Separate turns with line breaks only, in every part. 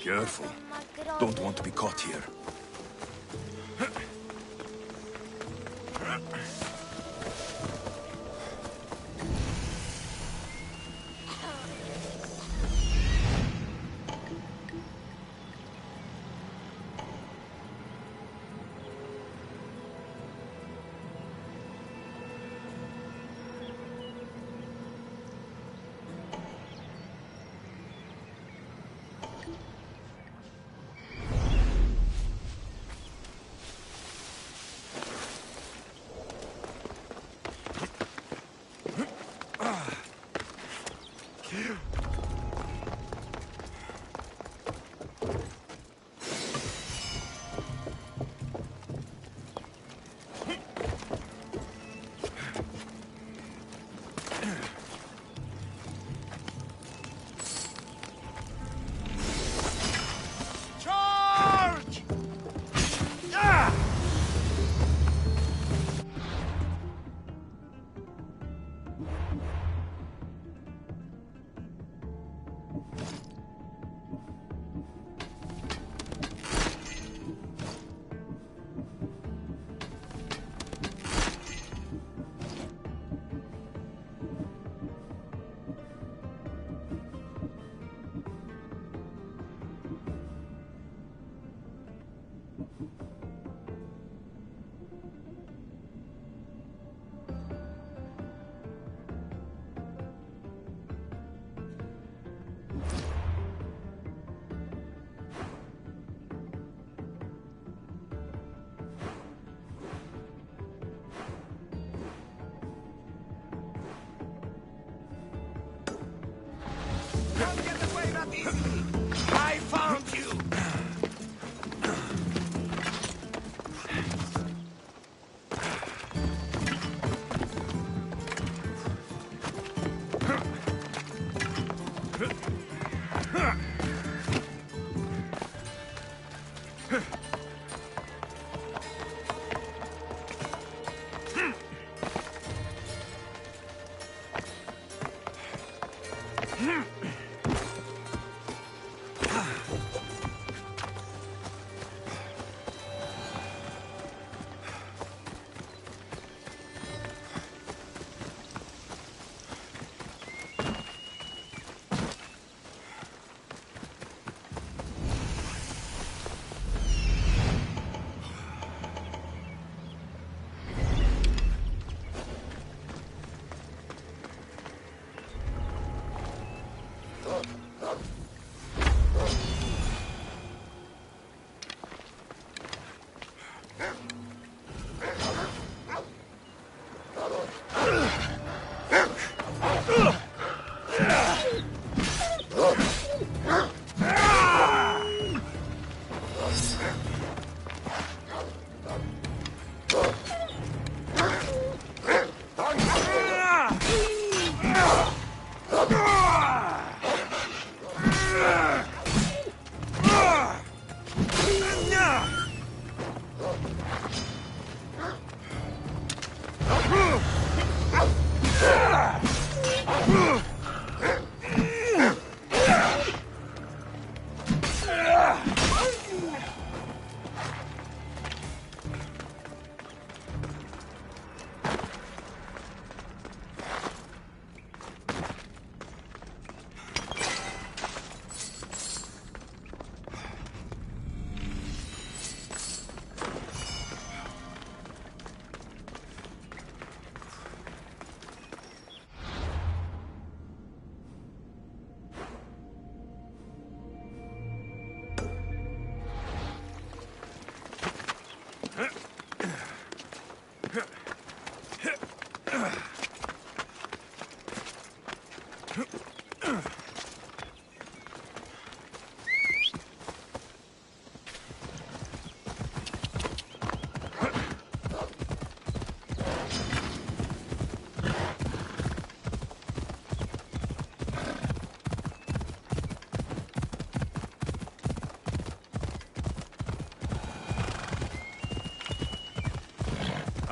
Careful. Don't want to be caught here.
I found you!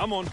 Come on.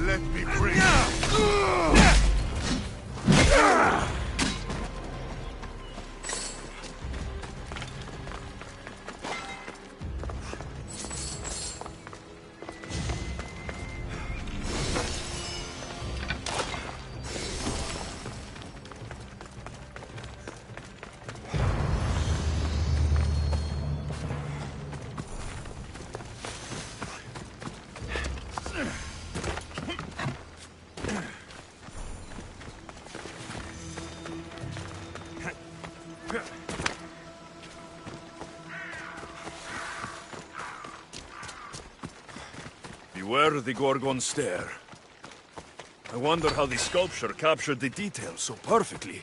Let me bring
Beware the Gorgon stare. I wonder how the sculpture captured the details so perfectly.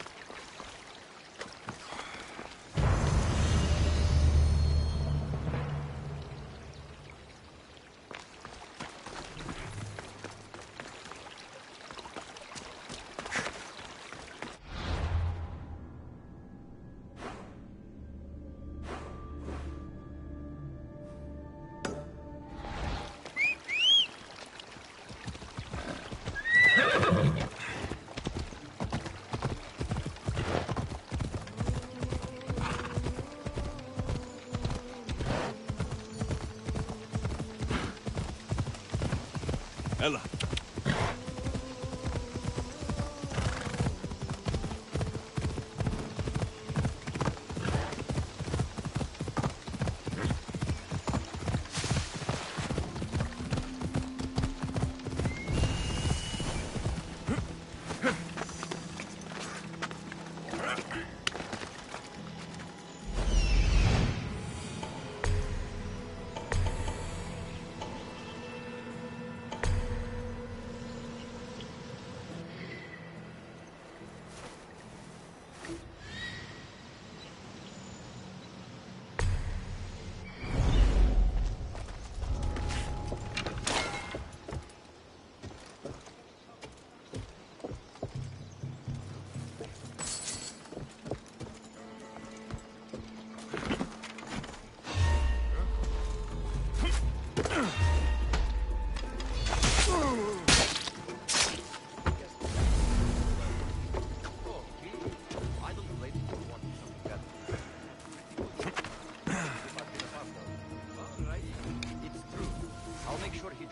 Ella.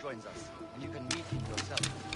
Joins us, and you can meet him yourself.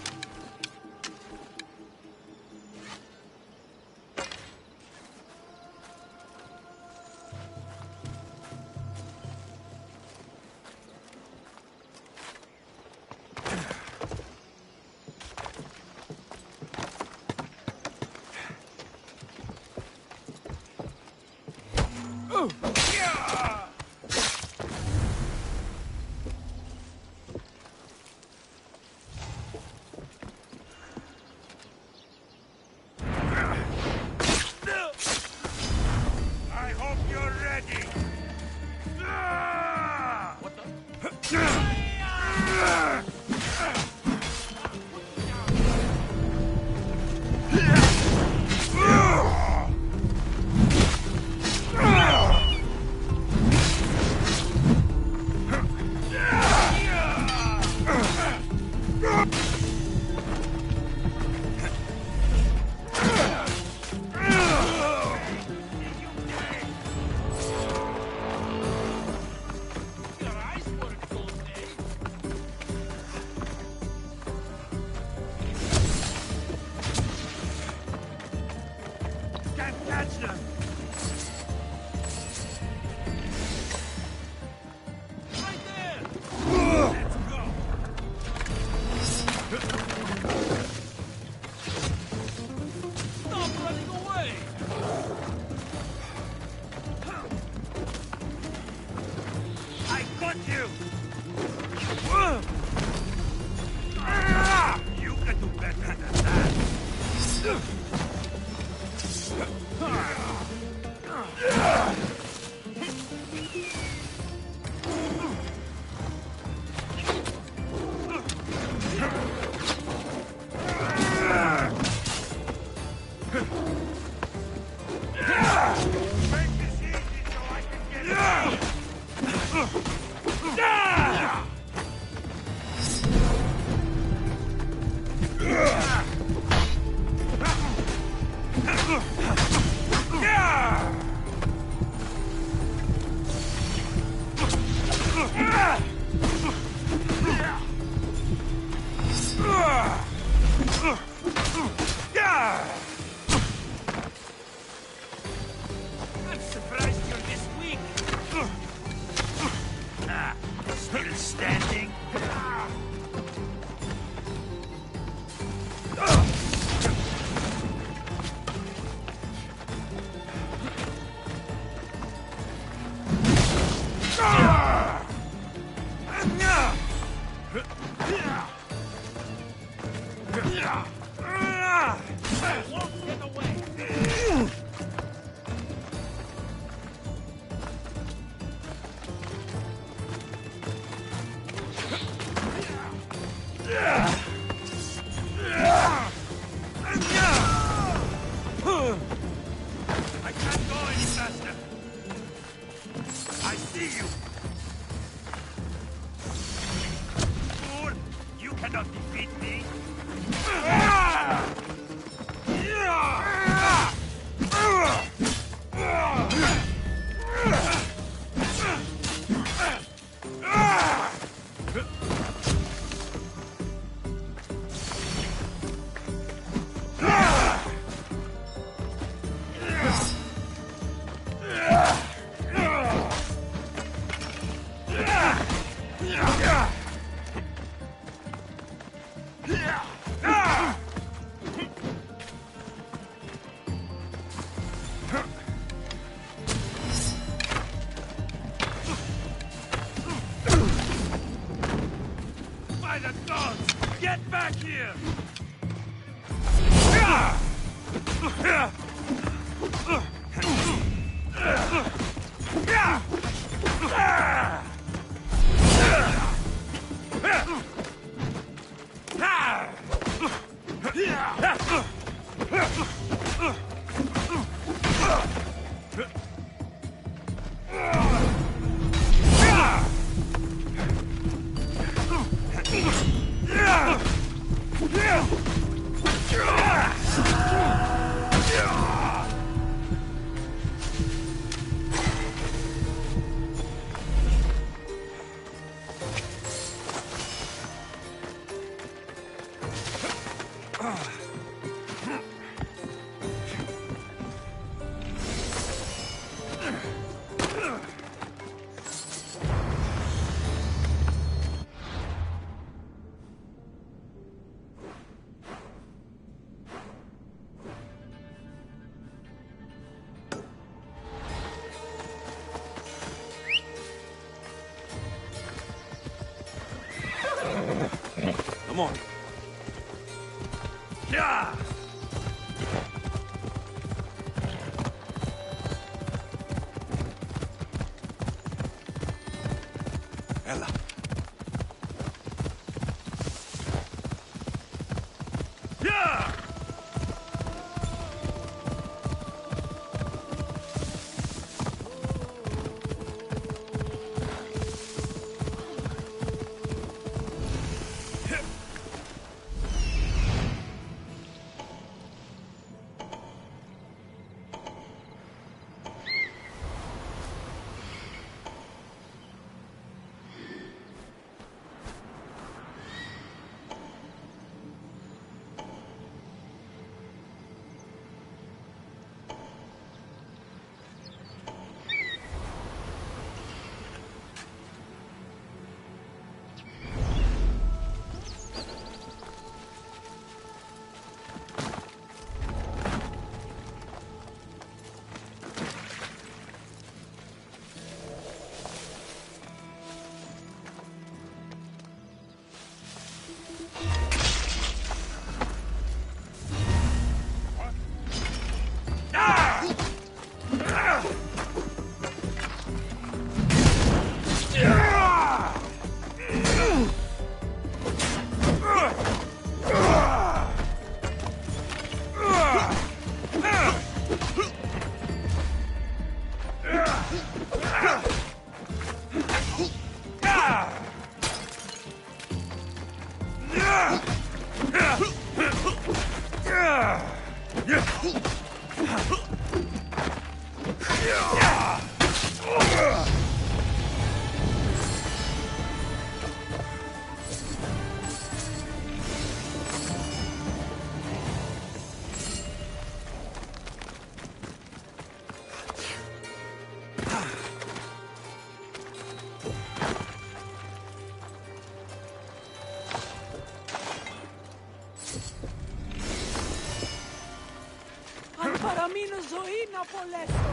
I'm surprised you're this weak. Still standing? Won't get away. I can't go any faster. I see you. Fool, you cannot defeat me. By the gods, get back here!
Come on.
Yeah!
Ella.
Yeah!
Para mí no ζωή να απολέσω.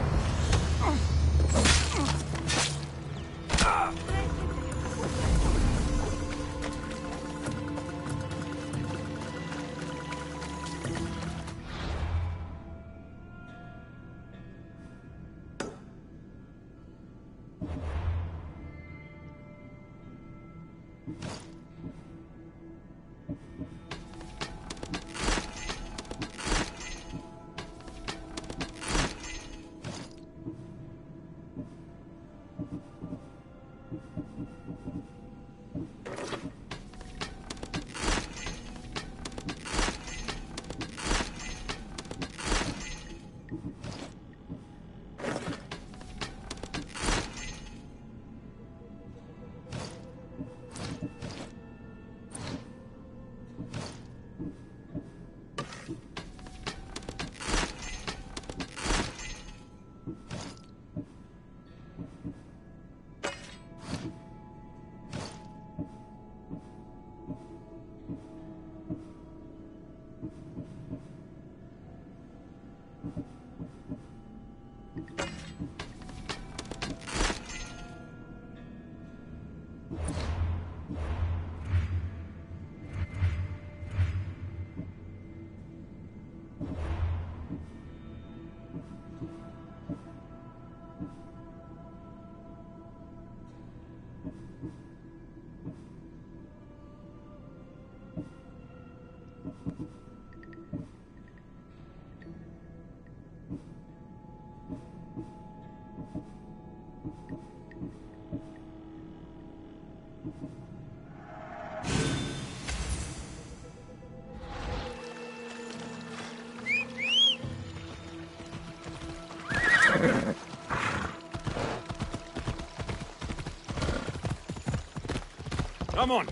Come on!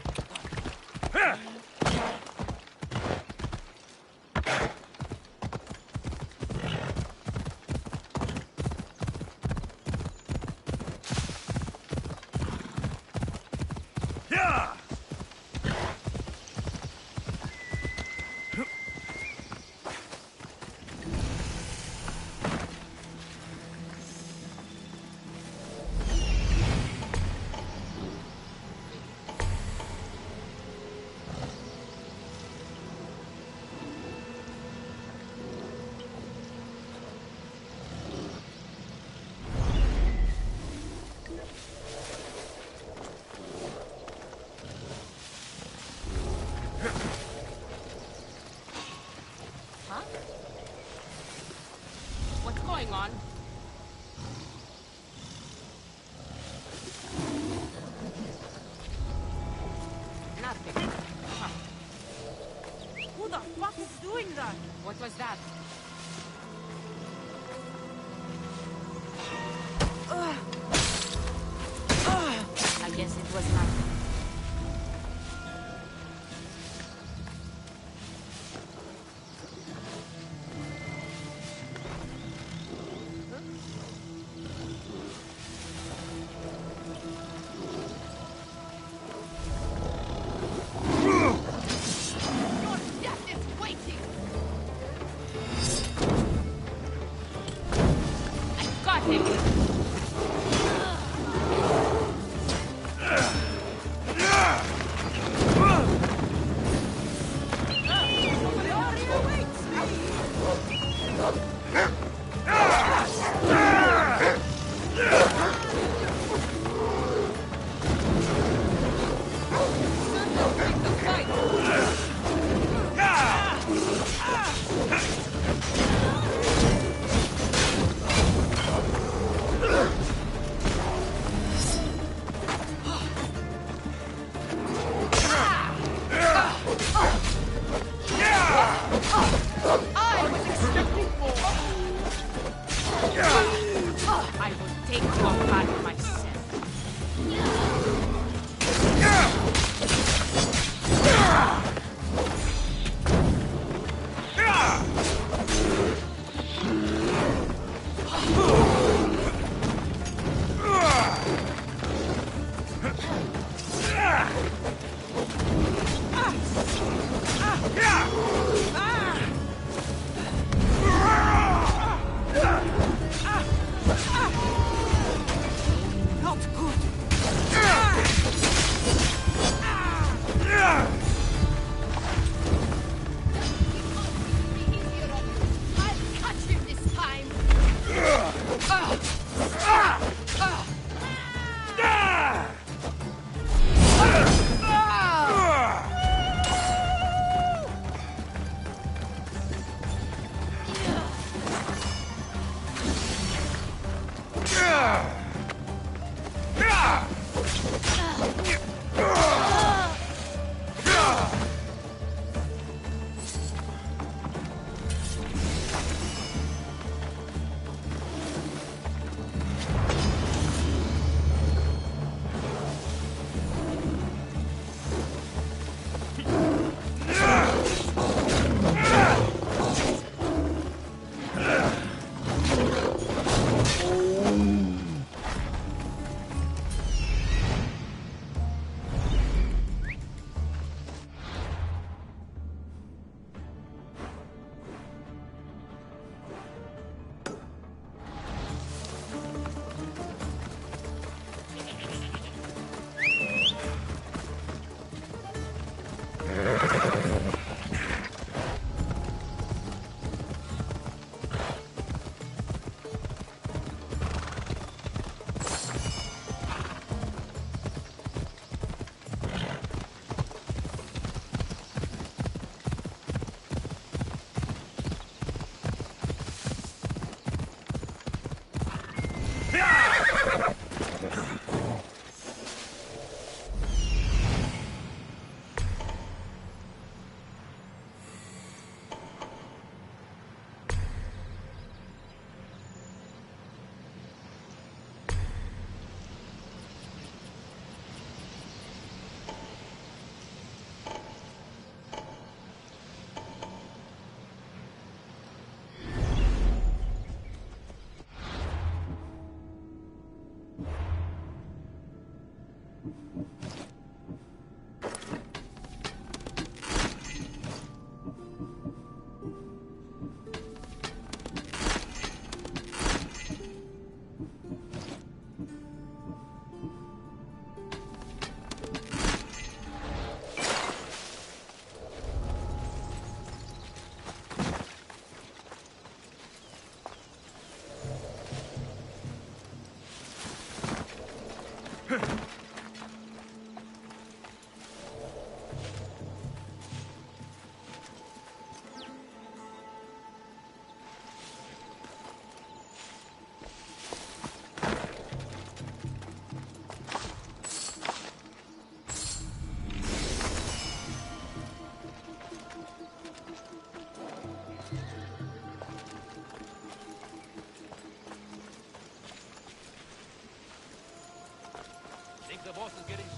What's going on? Nothing. Huh.
Who the fuck is doing that?
What was that? I guess it was nothing. I was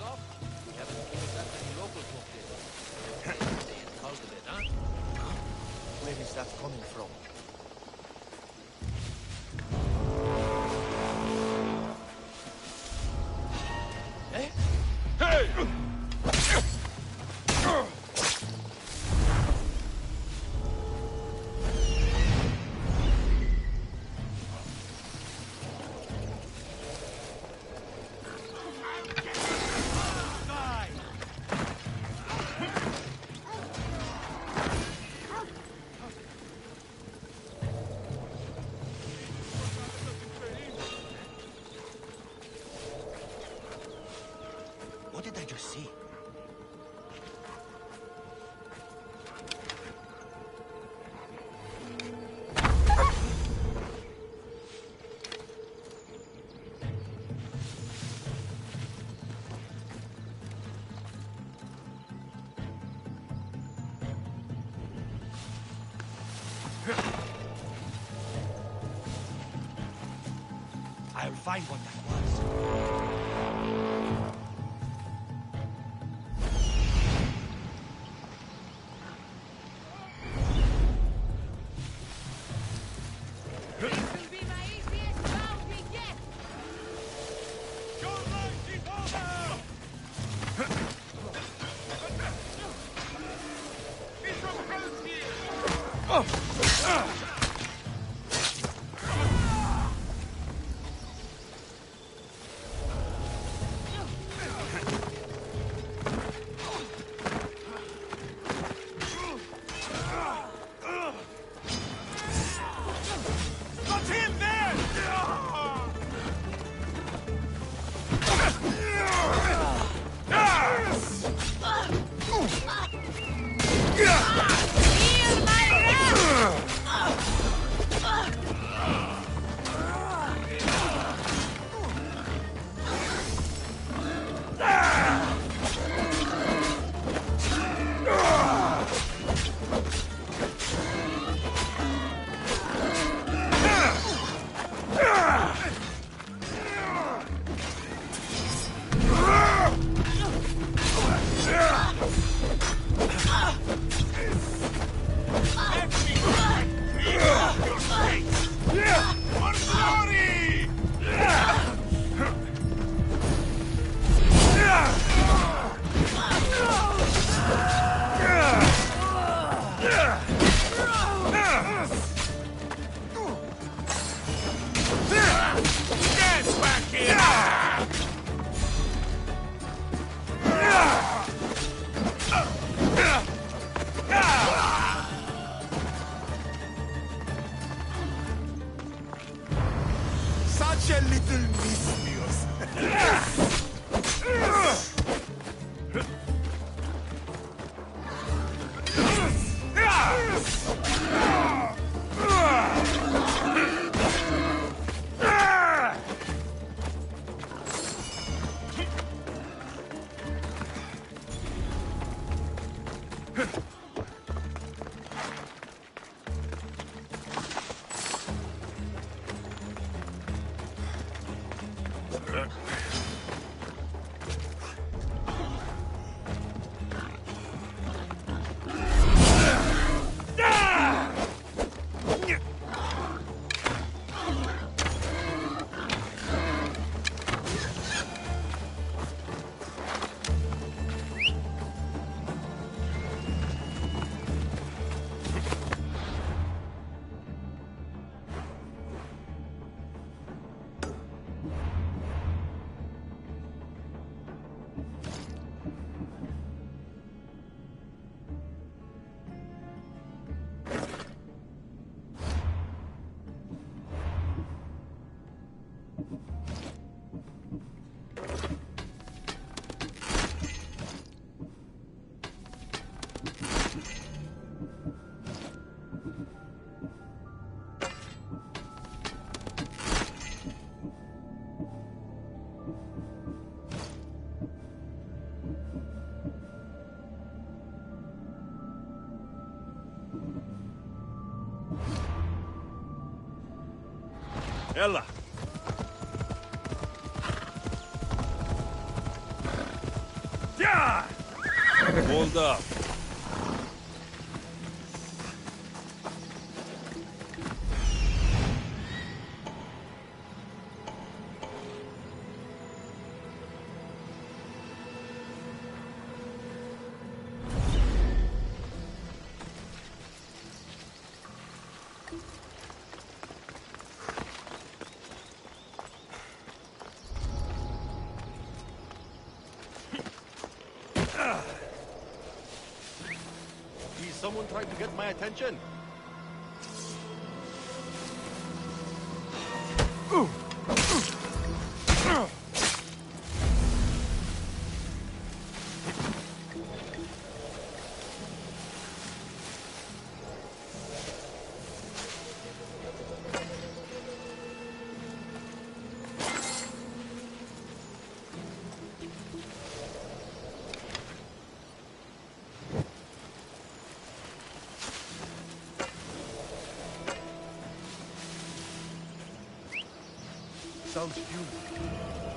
off? We haven't given that many local folk yet. Stay in cult of it, huh?
Where is that coming from?
Eh?
Hey!
What did I just see? I'll find what that was.
This will be my easiest bounty yet!
Your life is over! It's from hell's here! Got him there!
Feel my wrath!
Dance back here!
Such a little misuse.
يلا. Hold up.
Is someone trying to get my attention? Sounds human.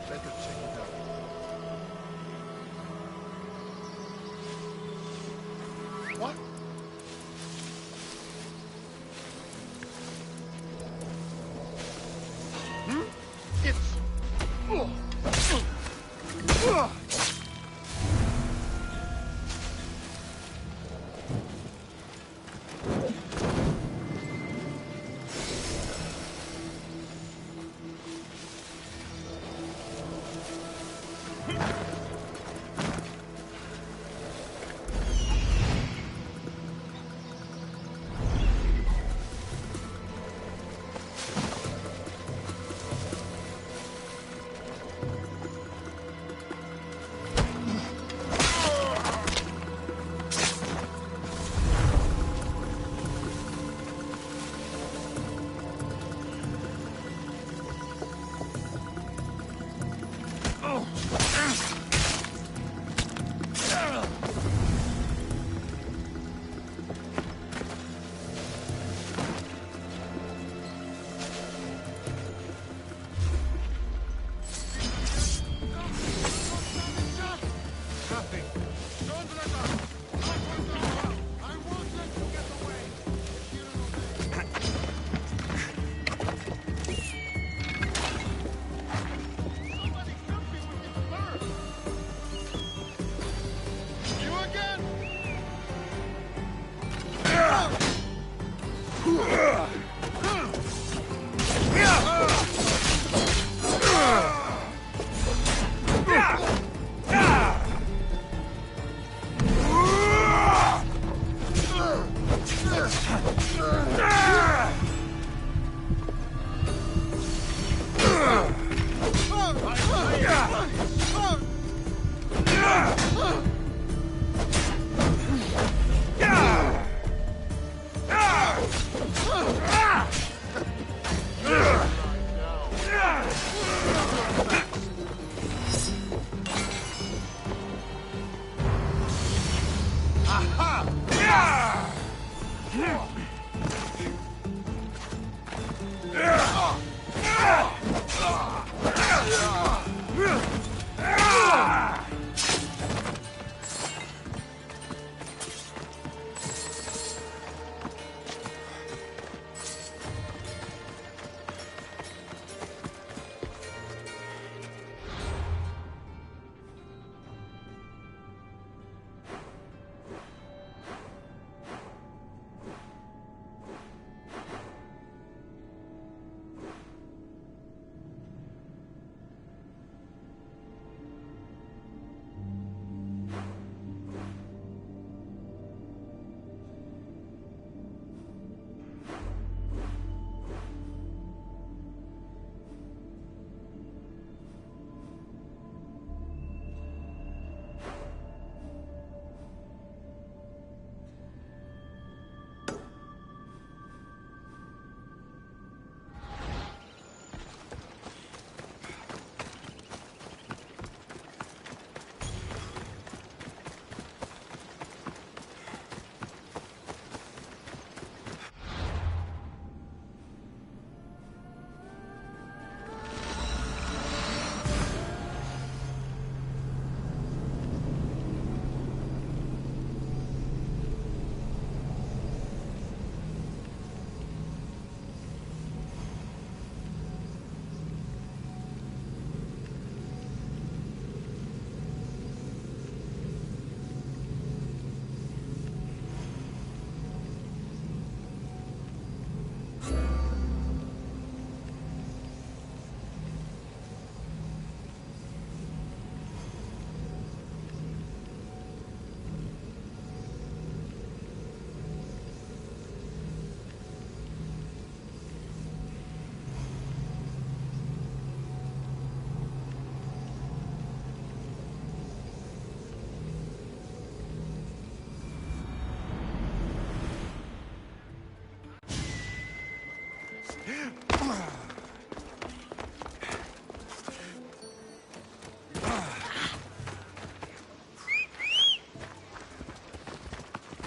Better check it out. What?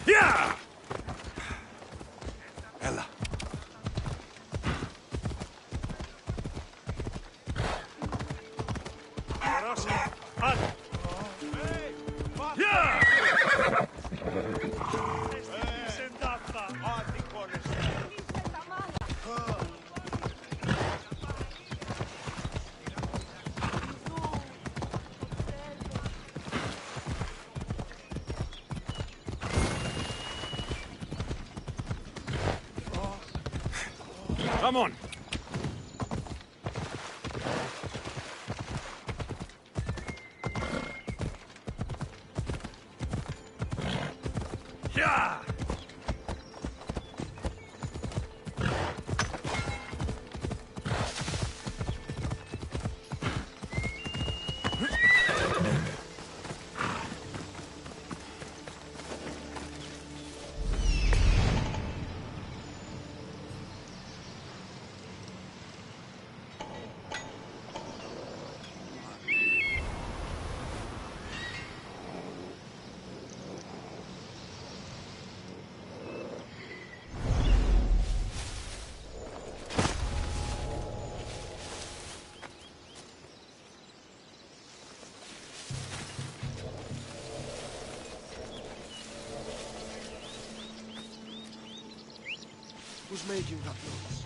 Yeah!
Ella.
Yeah! Come on. Yeah!
Who's making that noise?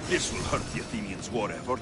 This will hurt the Athenians' war effort.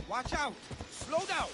Watch out! Slow down!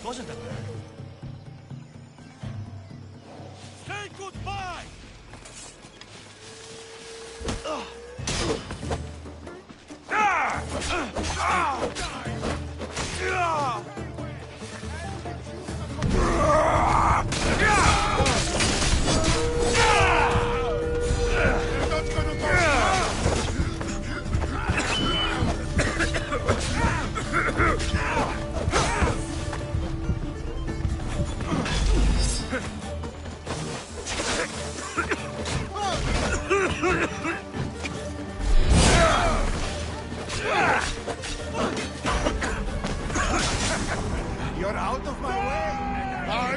Wasn't it?
Say goodbye!
You're out of my way. I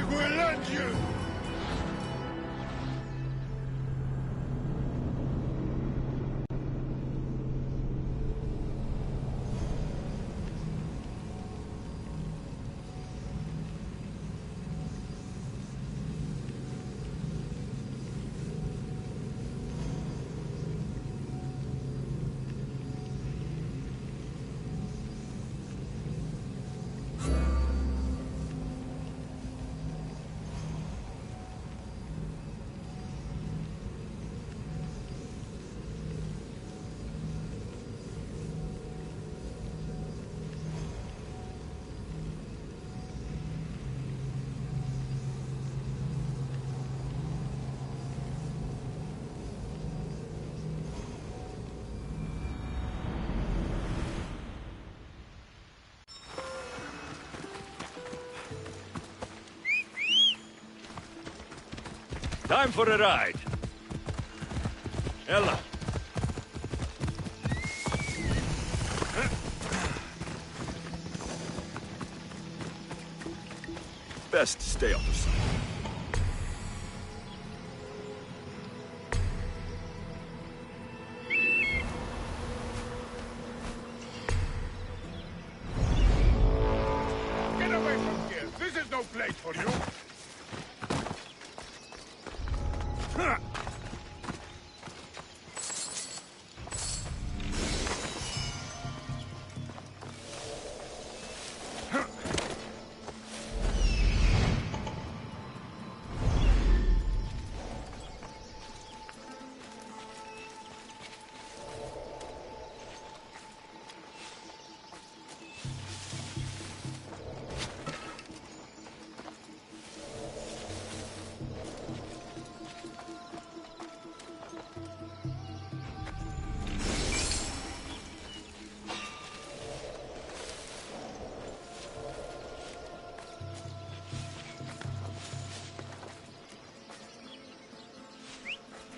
Time for a ride. Ella. Best stay out of sight.
Get away from here! This is no place for you!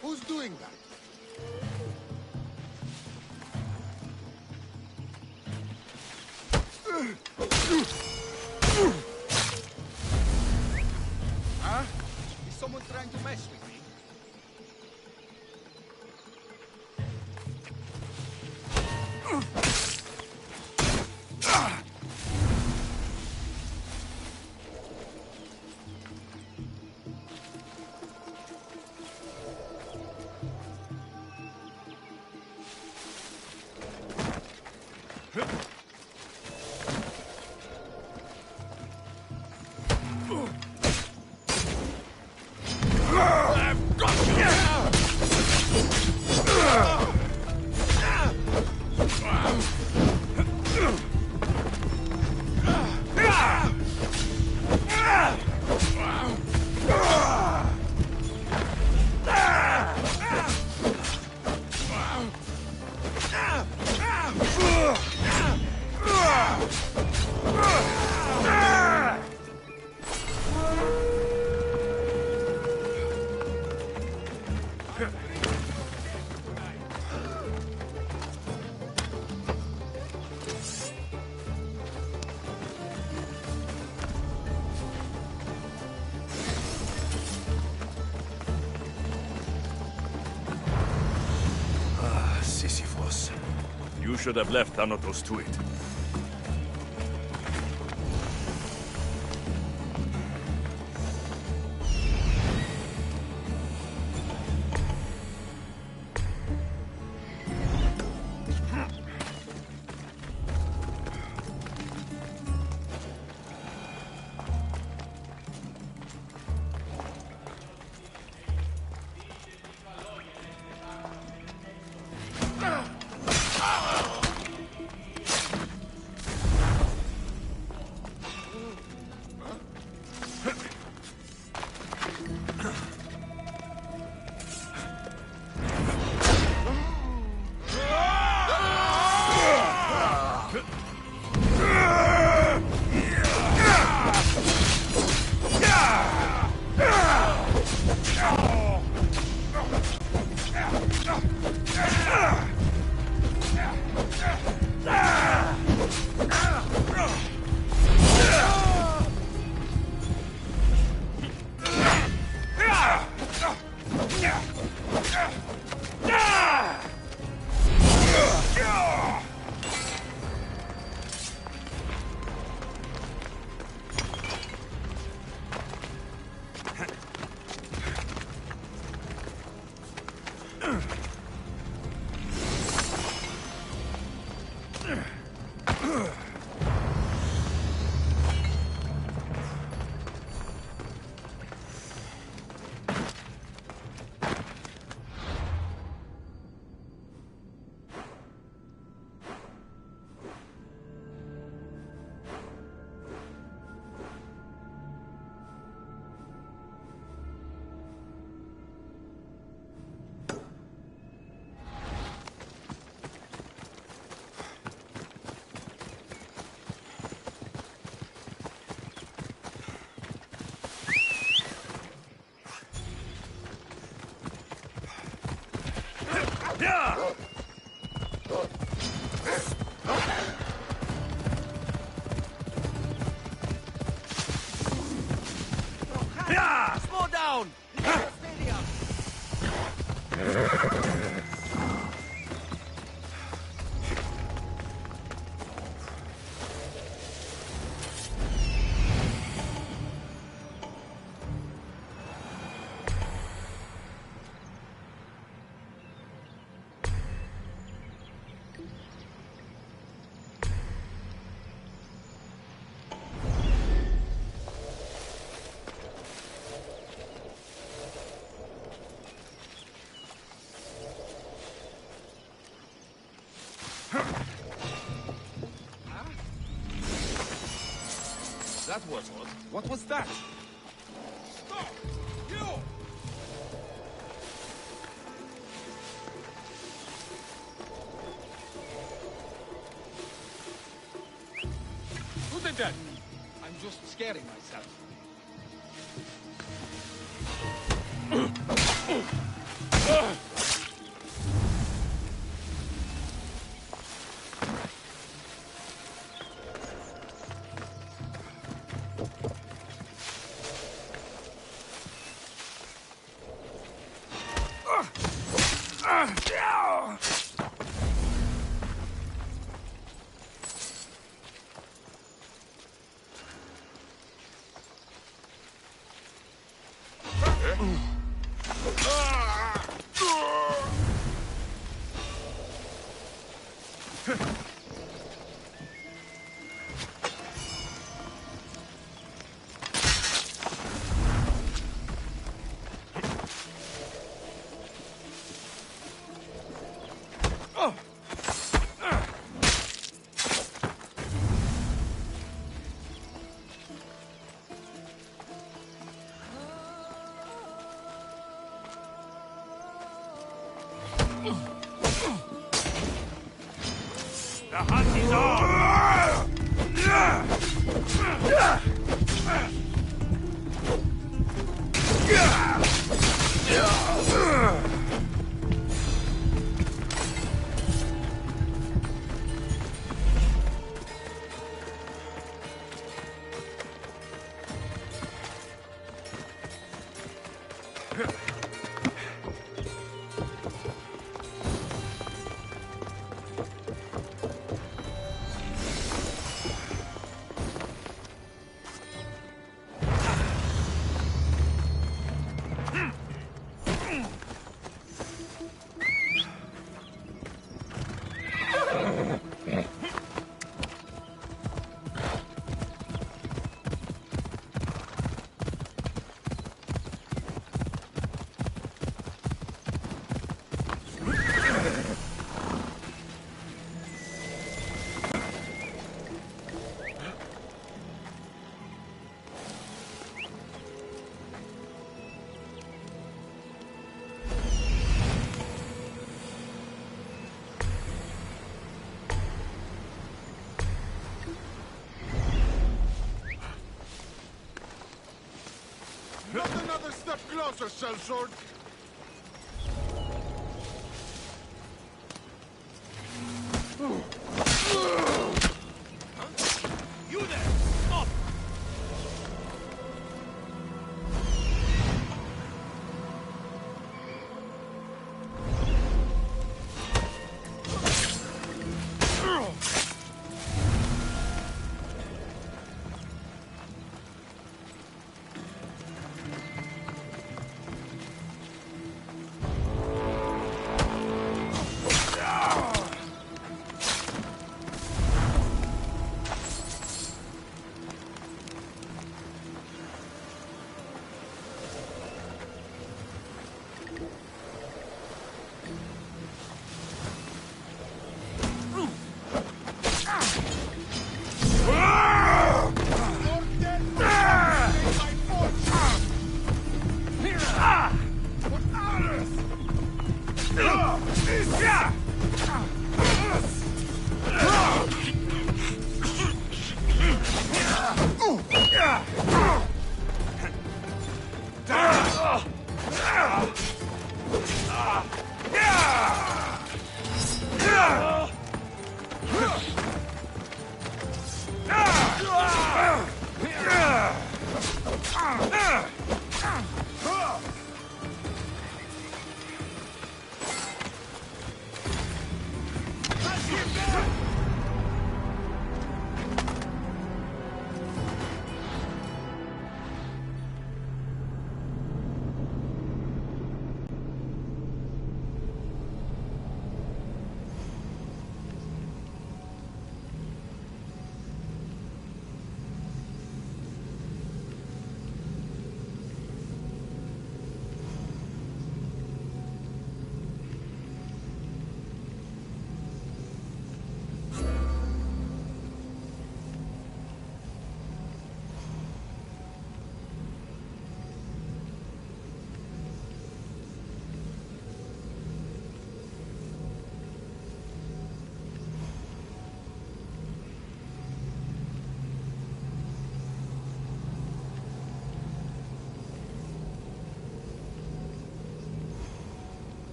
Who's doing that?
Huh? Is someone trying to mess with me?
Sisyphus. You should have left Thanatos to it.
That was odd. What was that? Stop! You! Who did that? I'm just scaring myself.
The hunt is on!
Not another step closer, sellsword!
You there! Stop!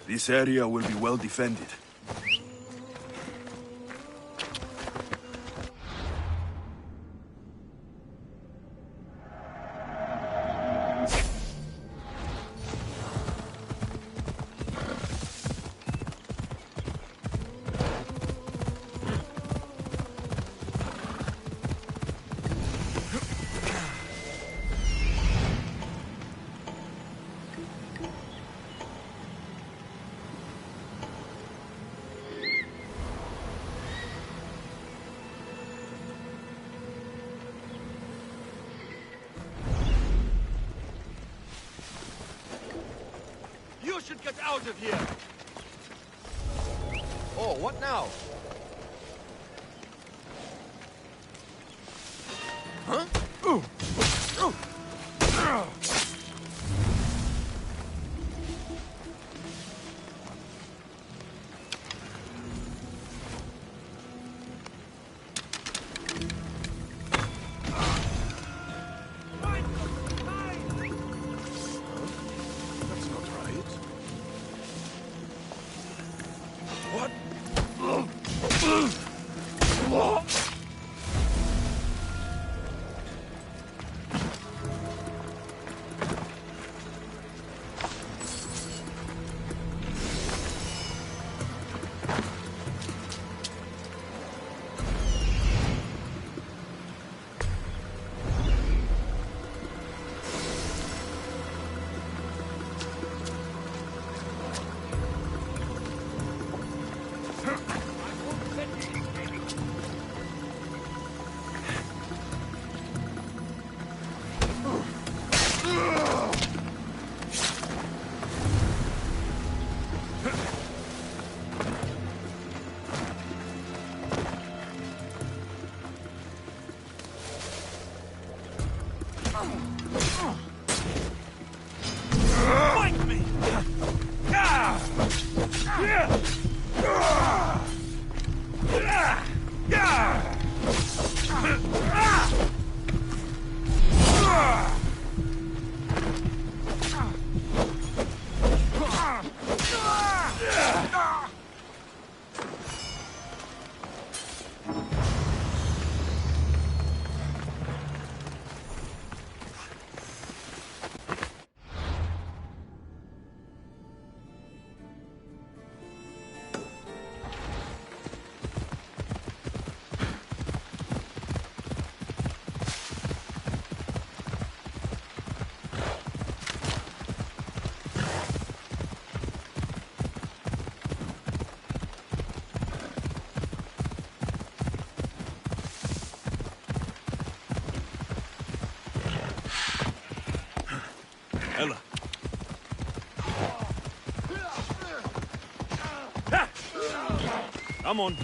This area will be well defended.
You should get out of here!
Oh, what now? Huh?
That's not right. What?
Fight me!
Ella. Come on.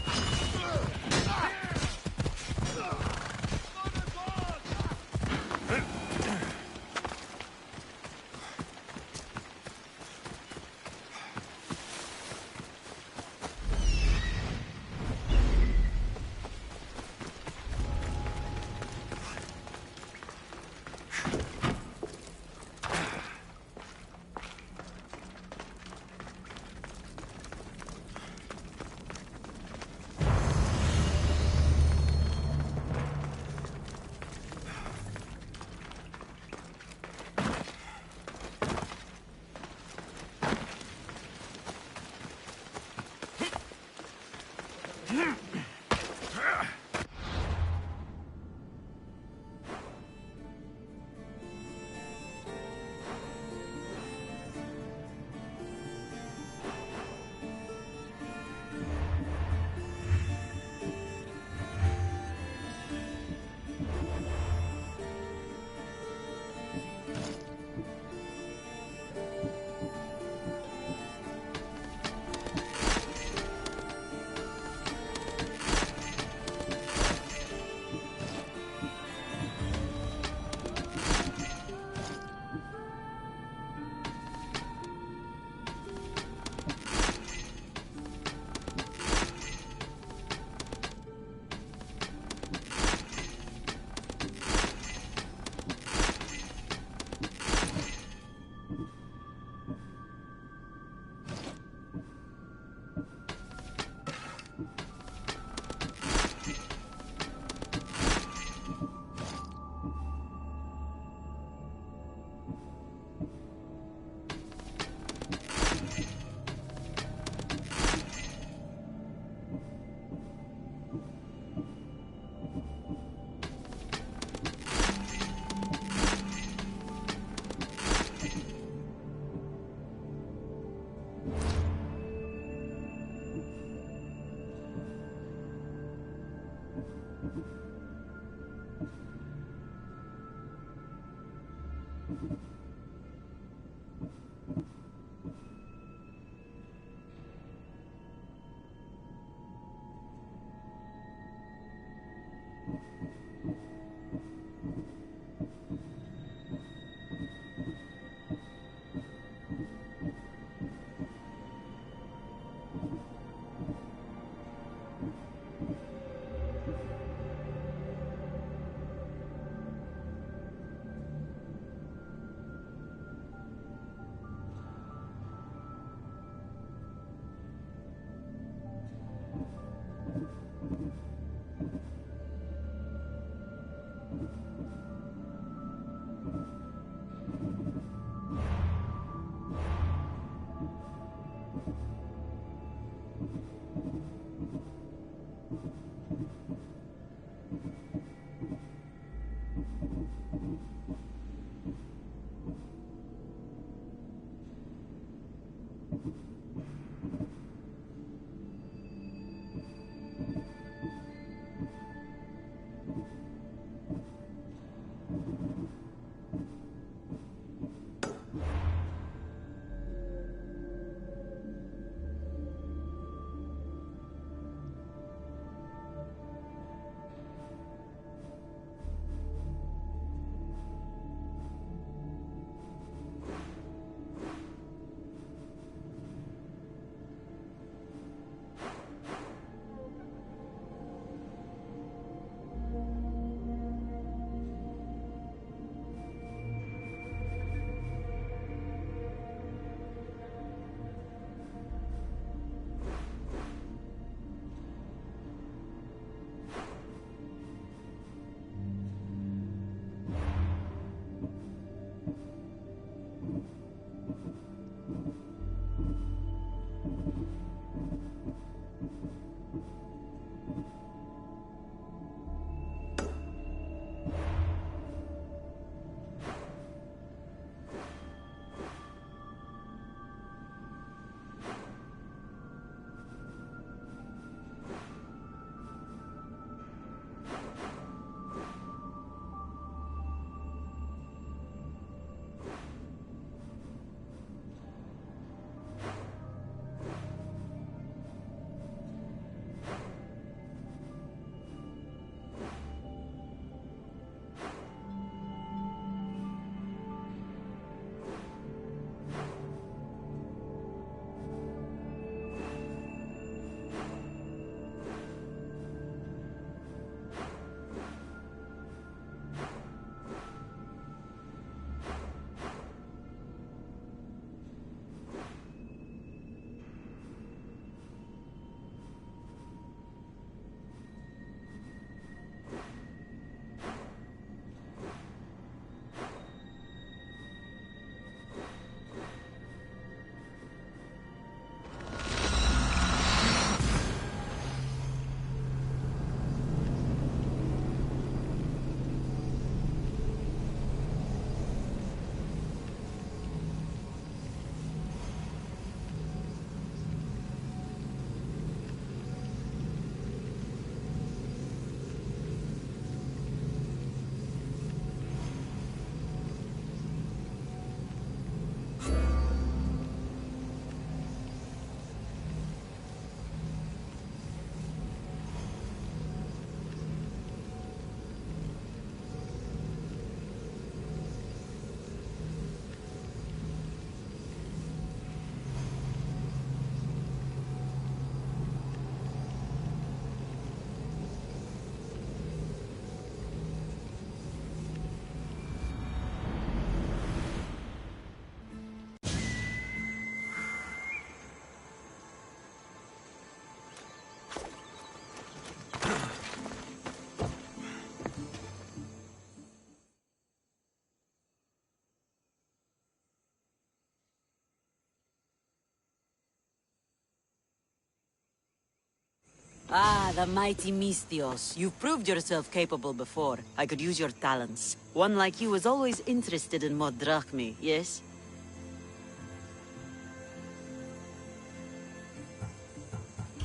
Ah, the mighty Mistios. You've proved yourself capable before. I could use your talents. One like you is always interested in more drachmi, yes?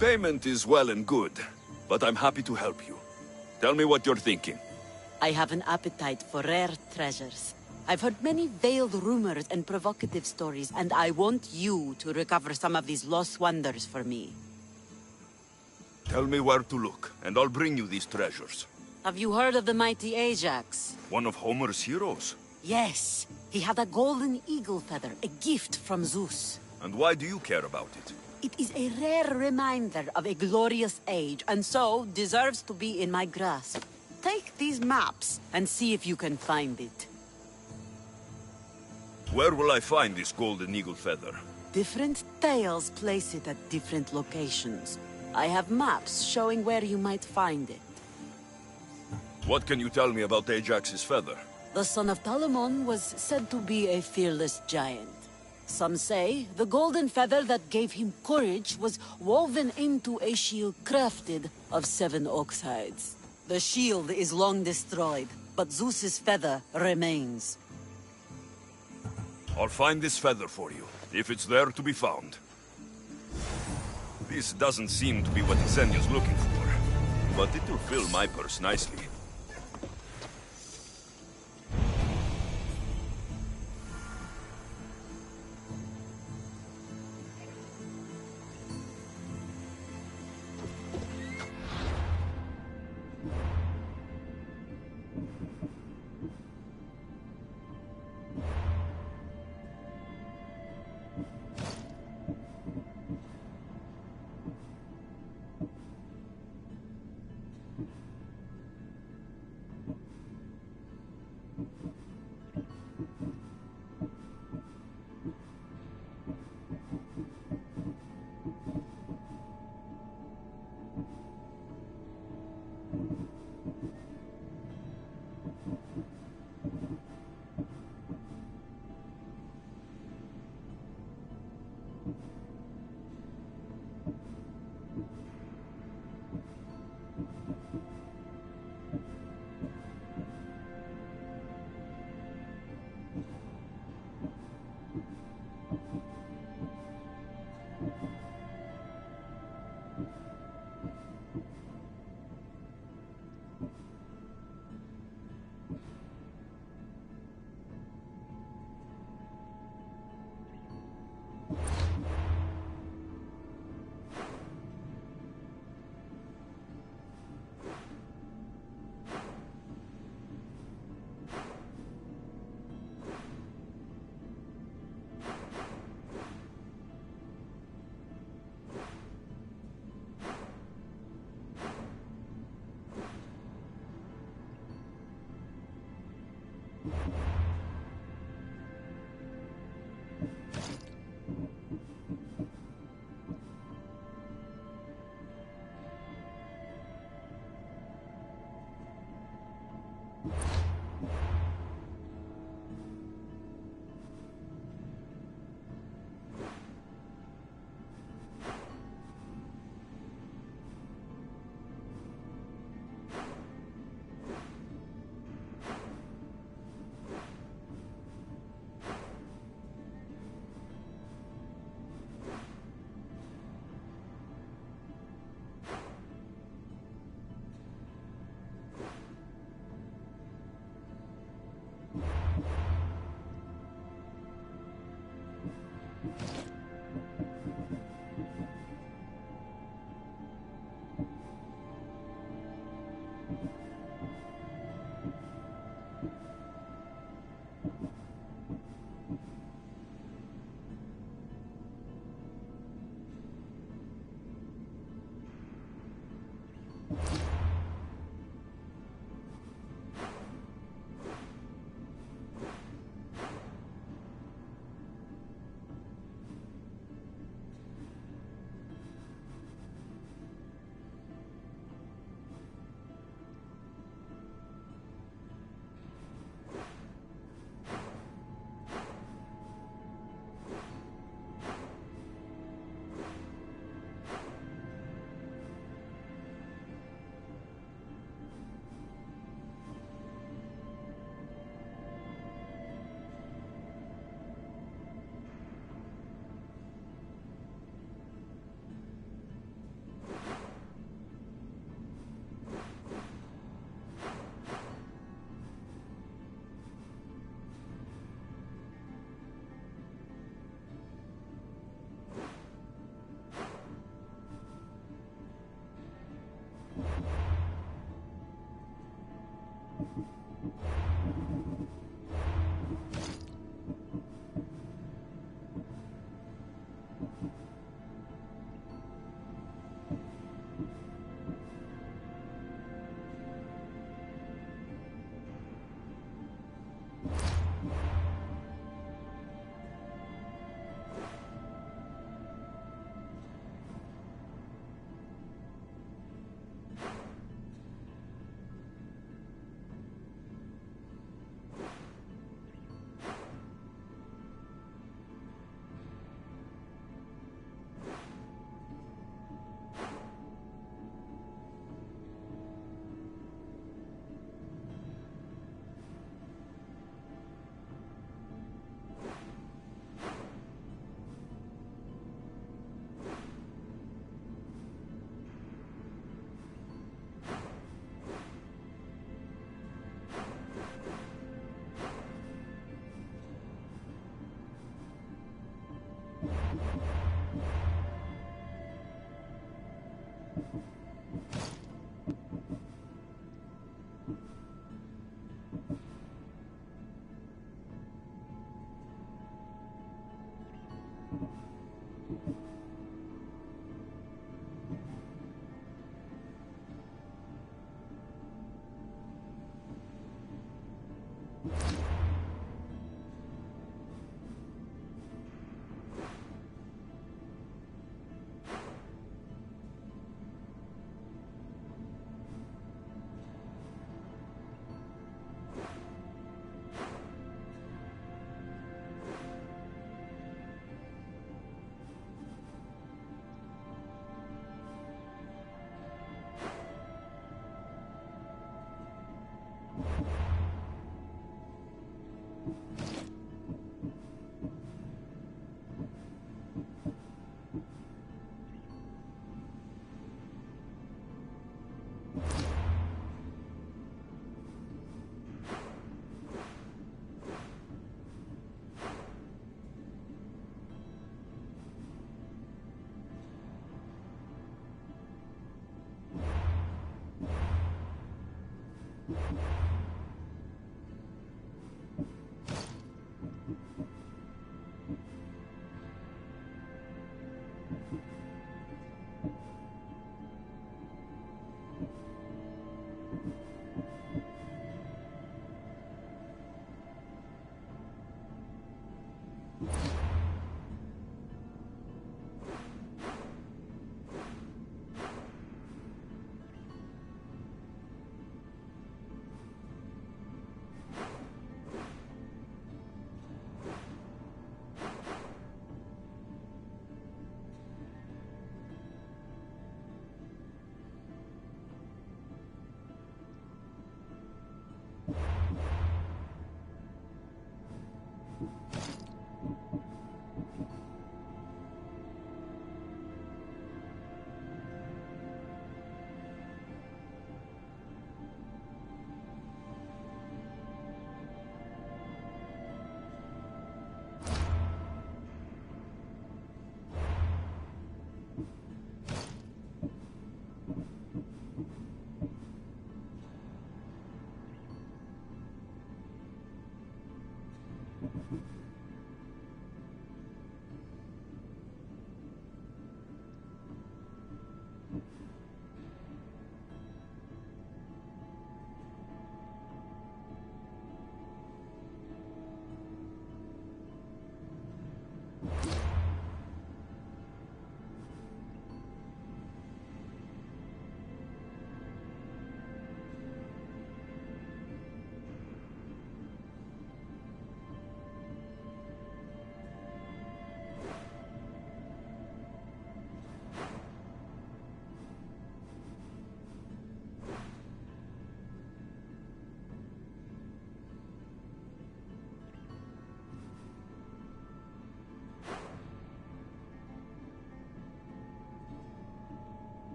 Payment is well and good, but I'm happy to help you. Tell me what you're thinking.
I have an appetite for rare treasures. I've heard many veiled rumors and provocative stories, and I want you to recover some of these lost wonders for me.
Tell me where to look, and I'll bring you these treasures.
Have you heard of the mighty Ajax?
One of Homer's heroes?
Yes. He had a golden eagle feather, a gift from Zeus.
And why do you care about it?
It is a rare reminder of a glorious age, and so deserves to be in my grasp. Take these maps and see if you can find it.
Where will I find this golden eagle feather?
Different tales place it at different locations. I have maps showing where you might find it.
What can you tell me about Ajax's feather?
The son of Telamon was said to be a fearless giant. Some say the golden feather that gave him courage was woven into a shield crafted of 7 ox hides. The shield is long destroyed, but Zeus's feather remains.
I'll find this feather for you, if it's there to be found. This doesn't seem to be what Xenia's looking for, but it will fill my purse nicely.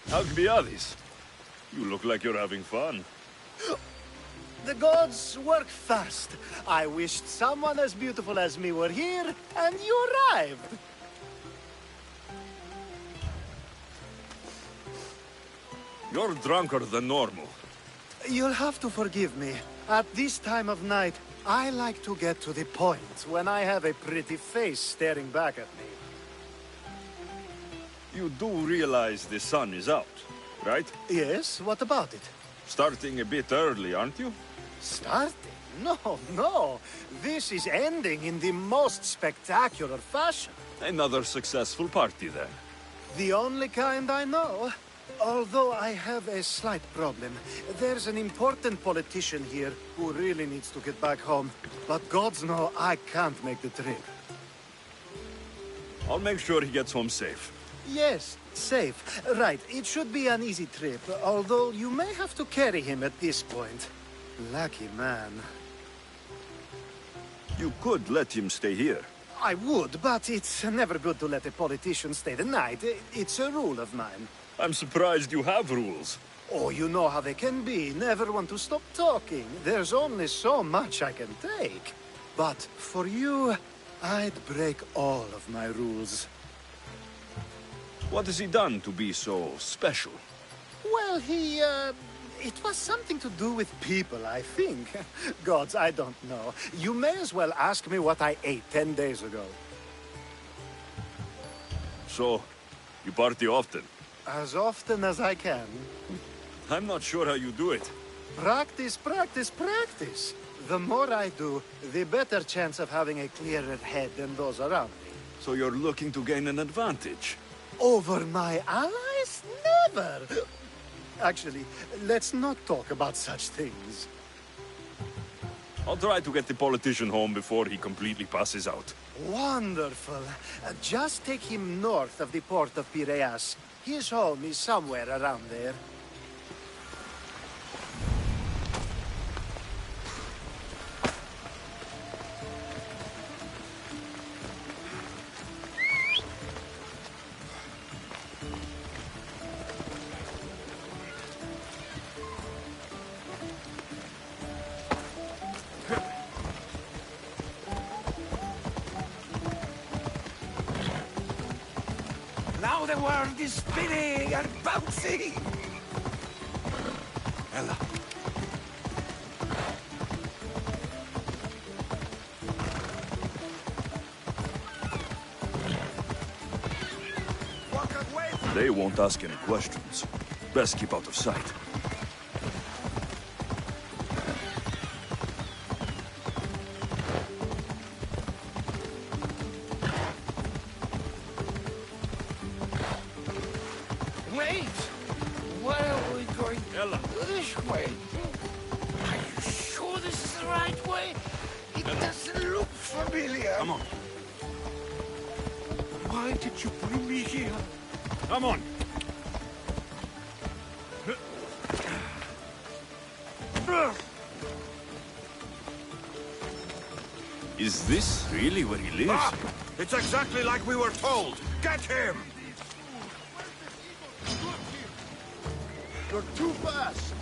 Algbiadis, you look like you're having fun.
The gods work fast. I wished someone as beautiful as me were here, and you arrived.
You're drunker than normal.
You'll have to forgive me. At this time of night, I like to get to the point when I have a pretty face staring back at me.
You do realize the sun is out, right?
Yes, what about it?
Starting a bit early, aren't you?
Starting? No. This is ending in the most spectacular fashion.
Another successful party, then.
The only kind I know. Although I have a slight problem. There's an important politician here who really needs to get back home. But gods know I can't make the trip.
I'll make sure he gets home safe.
Yes, safe. Right, it should be an easy trip, although you may have to carry him at this point. Lucky man.
You could let him stay here.
I would, but it's never good to let a politician stay the night. It's a rule of mine.
I'm surprised you have rules.
Oh, you know how they can be. Never want to stop talking. There's only so much I can take. But for you, I'd break all of my rules.
What has he done to be so special?
Well, it was something to do with people, I think. Gods, I don't know. You may as well ask me what I ate 10 days ago.
So, you party often?
As often as I can.
I'm not sure how you do it.
Practice, practice, practice. The more I do, the better chance of having a clearer head than those around me.
So you're looking to gain an advantage?
Over my allies? Never! Actually, let's not talk about such things.
I'll try to get the politician home before he completely passes out.
Wonderful. Just take him north of the port of Piraeus. His home is somewhere around there.
Now the world is spinning and bouncing! Ella.
They won't ask any questions. Best keep out of sight.
Wait! Where are we going?
Ella.
This way. Are you sure this is the right way? It doesn't look familiar.
Come on.
Why did you bring me here?
Come on. Is this really where he lives?
Ah! It's exactly like we were told! Get him! You're too fast!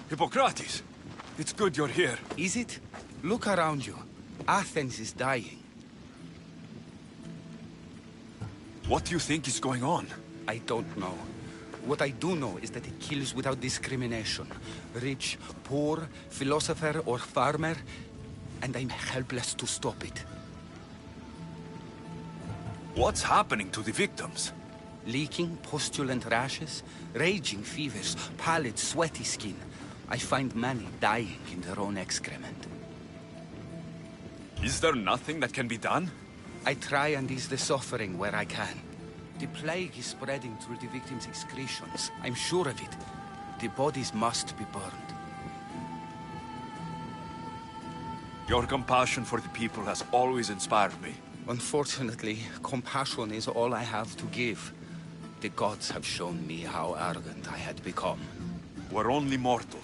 Hippocrates! It's good you're here.
Is it? Look around you. Athens is dying.
What do you think is going on?
I don't know. What I do know is that it kills without discrimination. Rich, poor, philosopher or farmer, and I'm helpless to stop it.
What's happening to the victims?
Leaking, postulant rashes, raging fevers, pallid, sweaty skin. I find many dying in their own excrement.
Is there nothing that can be done?
I try and ease the suffering where I can. The plague is spreading through the victims' excretions. I'm sure of it. The bodies must be burned.
Your compassion for the people has always inspired me.
Unfortunately, compassion is all I have to give. The gods have shown me how arrogant I had become.
We're only mortal,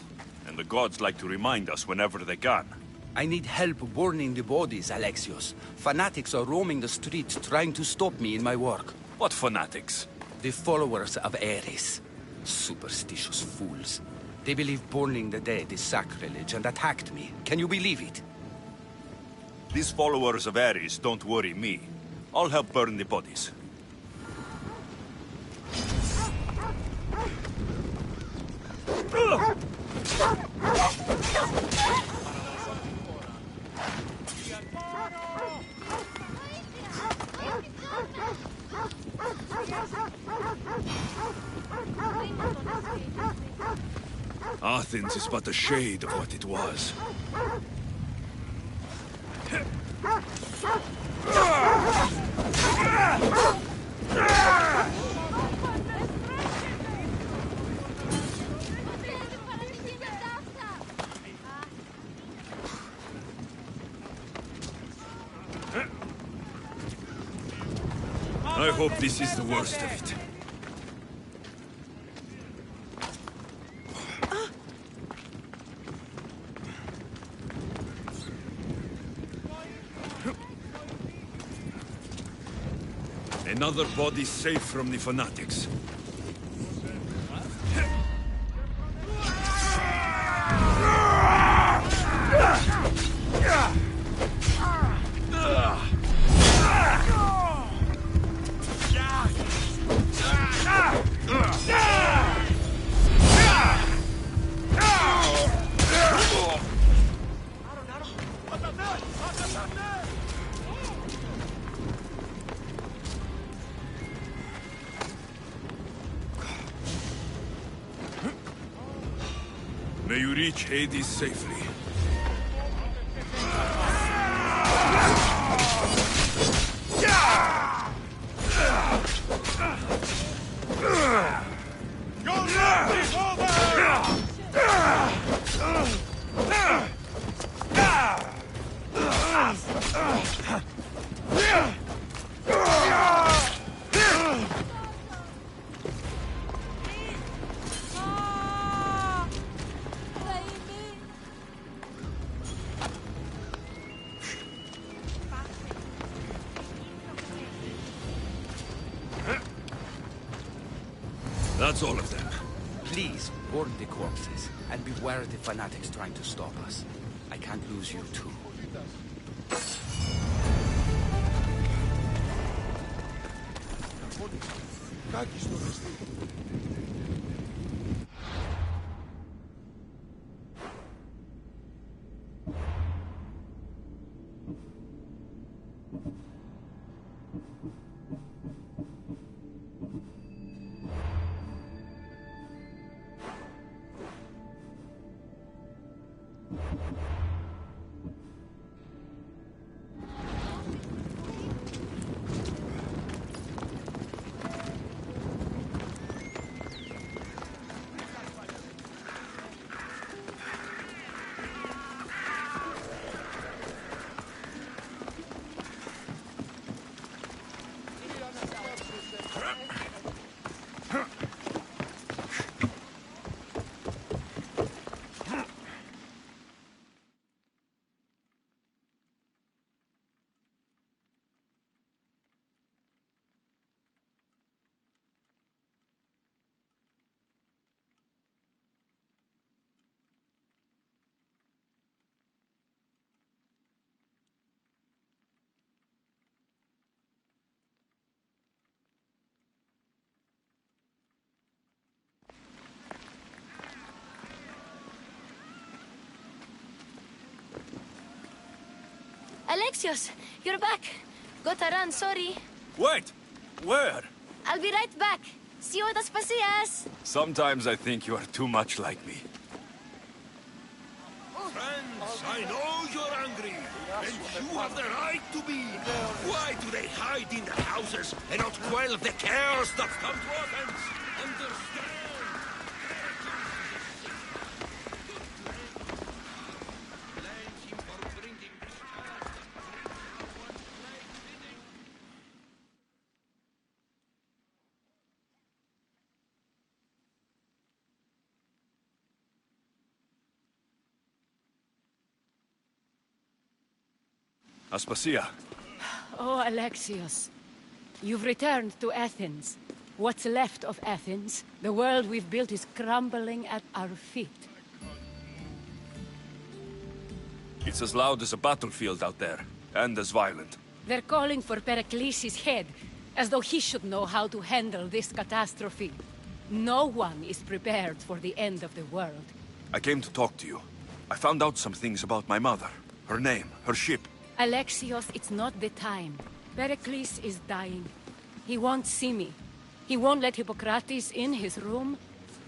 and the gods like to remind us whenever they can.
I need help burning the bodies, Alexios. Fanatics are roaming the streets trying to stop me in my work.
What fanatics?
The followers of Ares. Superstitious fools. They believe burning the dead is sacrilege and attacked me. Can you believe it?
These followers of Ares don't worry me. I'll help burn the bodies. Athens is but a shade of what it was. I hope this is the worst of it. Another body safe from the fanatics. May you reach Hades safely. That's all of them.
Please, burn the corpses, and beware the fanatics trying to stop us. I can't lose you too.
Alexios, you're back. Gotta run, sorry.
Wait! Where?
I'll be right back. See you at Aspasias.
Sometimes I think you are too much like me.
Friends, I know you're angry, and you have the right to be. Why do they hide in the houses and not quell the chaos that's come to Athens? Understand?
Aspasia.
Oh, Alexios. You've returned to Athens. What's left of Athens? The world we've built is crumbling at our feet.
It's as loud as a battlefield out there, and as violent.
They're calling for Pericles' head, as though he should know how to handle this catastrophe. No one is prepared for the end of the world.
I came to talk to you. I found out some things about my mother. Her name, her ship.
Alexios, it's not the time. Pericles is dying. He won't see me. He won't let Hippocrates in his room.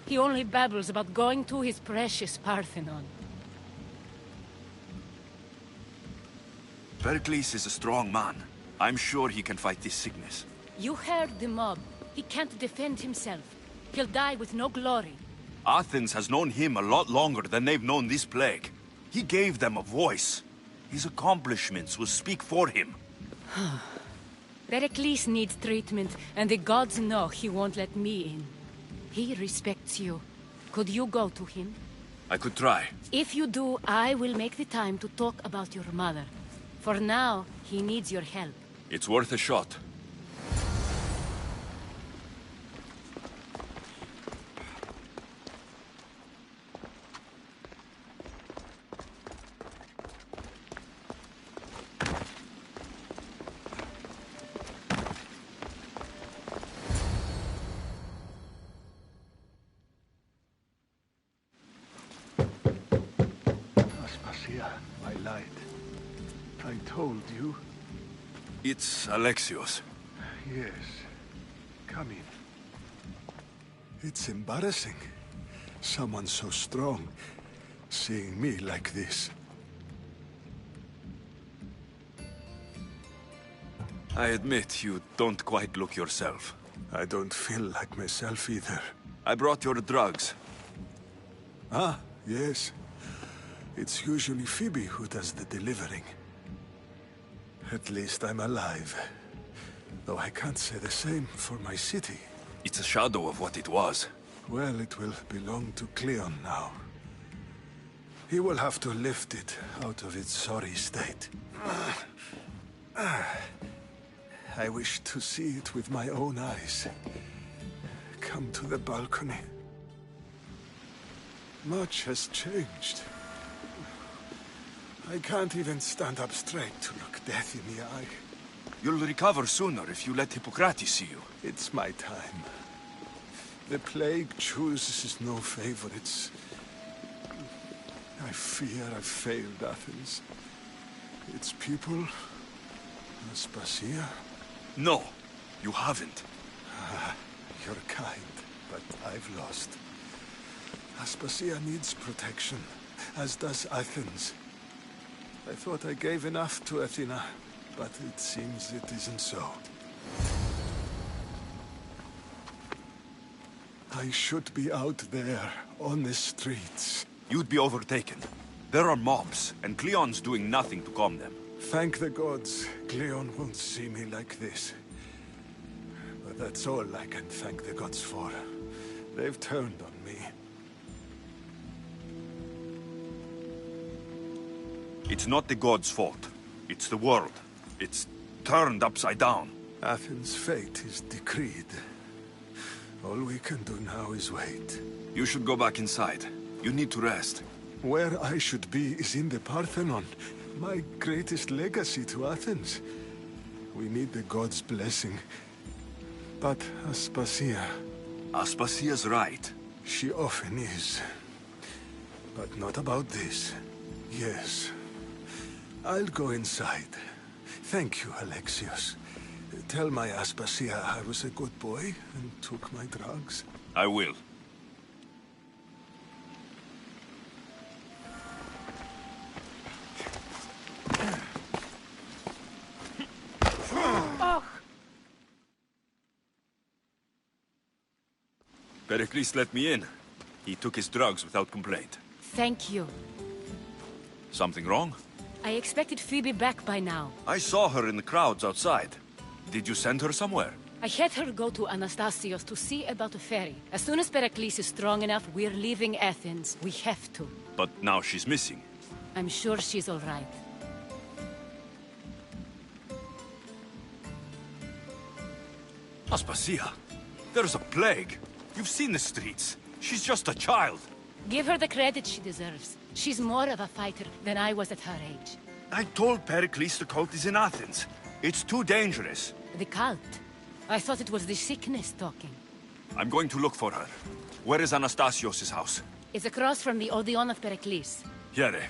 He only babbles about going to his precious Parthenon.
Pericles is a strong man. I'm sure he can fight this sickness.
You heard the mob. He can't defend himself. He'll die with no glory.
Athens has known him a lot longer than they've known this plague. He gave them a voice. His accomplishments will speak for him.
Pericles needs treatment, and the gods know he won't let me in. He respects you. Could you go to him?
I could try.
If you do, I will make the time to talk about your mother. For now, he needs your help.
It's worth a shot.
Aspasia, I lied. I told you.
It's Alexios.
Yes. Come in. It's embarrassing. Someone so strong, seeing me like this.
I admit you don't quite look yourself.
I don't feel like myself either.
I brought your drugs.
Ah, yes. It's usually Phoebe who does the delivering. At least I'm alive. Though I can't say the same for my city.
It's a shadow of what it was.
Well, it will belong to Cleon now. He will have to lift it out of its sorry state. I wish to see it with my own eyes. Come to the balcony. Much has changed. I can't even stand up straight to look death in the eye.
You'll recover sooner if you let Hippocrates see you.
It's my time. The plague chooses no favorites. I fear I've failed Athens. Its people, Aspasia.
No, you haven't.
You're kind, but I've lost. Aspasia needs protection, as does Athens. I thought I gave enough to Athena, but it seems it isn't so. I should be out there, on the streets.
You'd be overtaken. There are mobs, and Cleon's doing nothing to calm them.
Thank the gods, Cleon won't see me like this. But that's all I can thank the gods for. They've turned on me.
It's not the gods' fault. It's the world. It's turned upside down.
Athens' fate is decreed. All we can do now is wait.
You should go back inside. You need to rest.
Where I should be is in the Parthenon, my greatest legacy to Athens. We need the gods' blessing. But Aspasia...
Aspasia's right.
She often is. But not about this. Yes. I'll go inside. Thank you, Alexios. Tell my Aspasia I was a good boy and took my drugs.
I will. Pericles let me in. He took his drugs without complaint.
Thank you.
Something wrong?
I expected Phoebe back by now.
I saw her in the crowds outside. Did you send her somewhere?
I had her go to Anastasios to see about a ferry. As soon as Pericles is strong enough, we're leaving Athens. We have to.
But now she's missing.
I'm sure she's all right.
Aspasia, there's a plague. You've seen the streets. She's just a child.
Give her the credit she deserves. She's more of a fighter than I was at her age.
I told Pericles the cult is in Athens. It's too dangerous.
The cult? I thought it was the sickness talking.
I'm going to look for her. Where is Anastasios' house?
It's across from the Odeon of Pericles.
Here.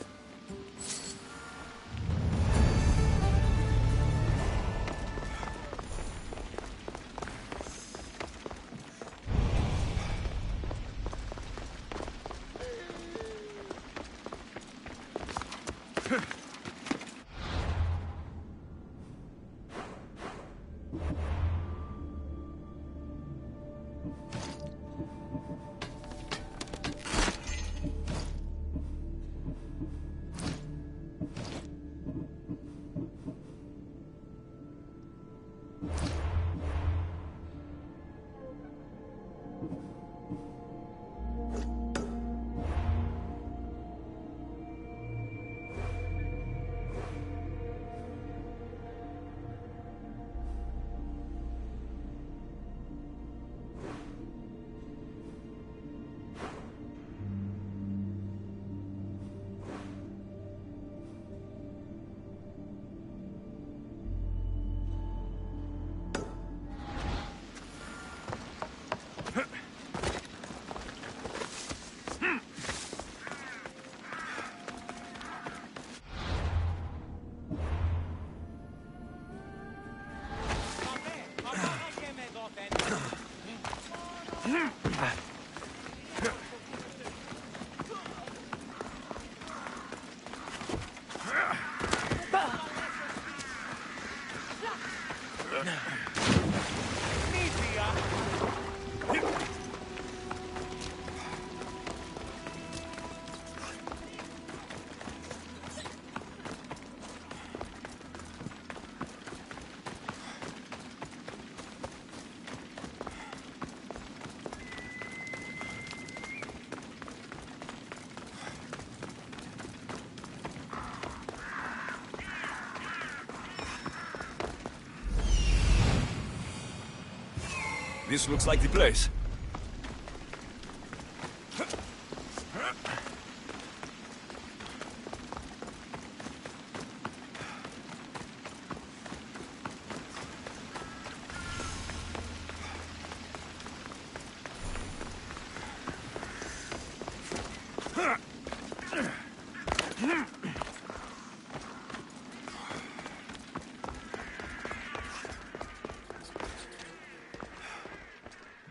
This looks like the place.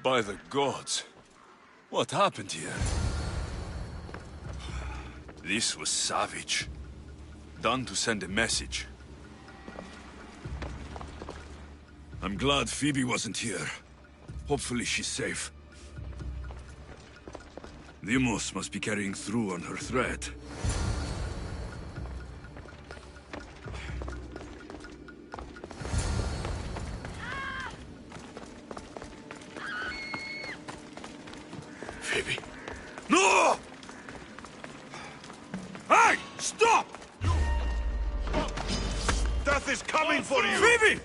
By the gods, what happened here? This was savage. Done to send a message. I'm glad Phoebe wasn't here. Hopefully she's safe. Deimos must be carrying through on her threat. Phoebe. No! Hey! Stop! Death is coming for you! Phoebe!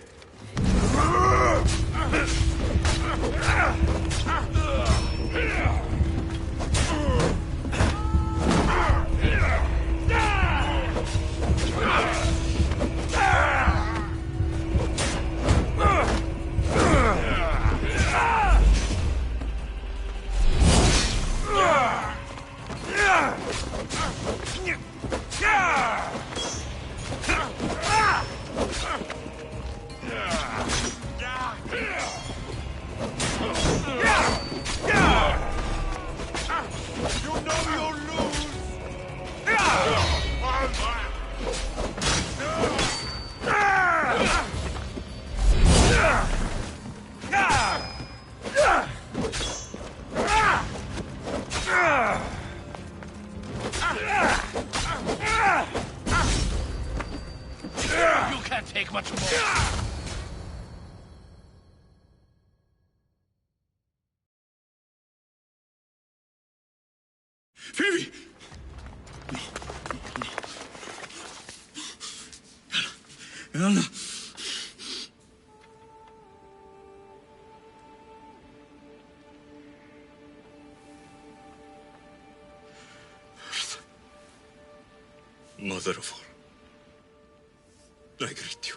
take much more.
Phoebe! No. Anna. Mother of all, I greet you.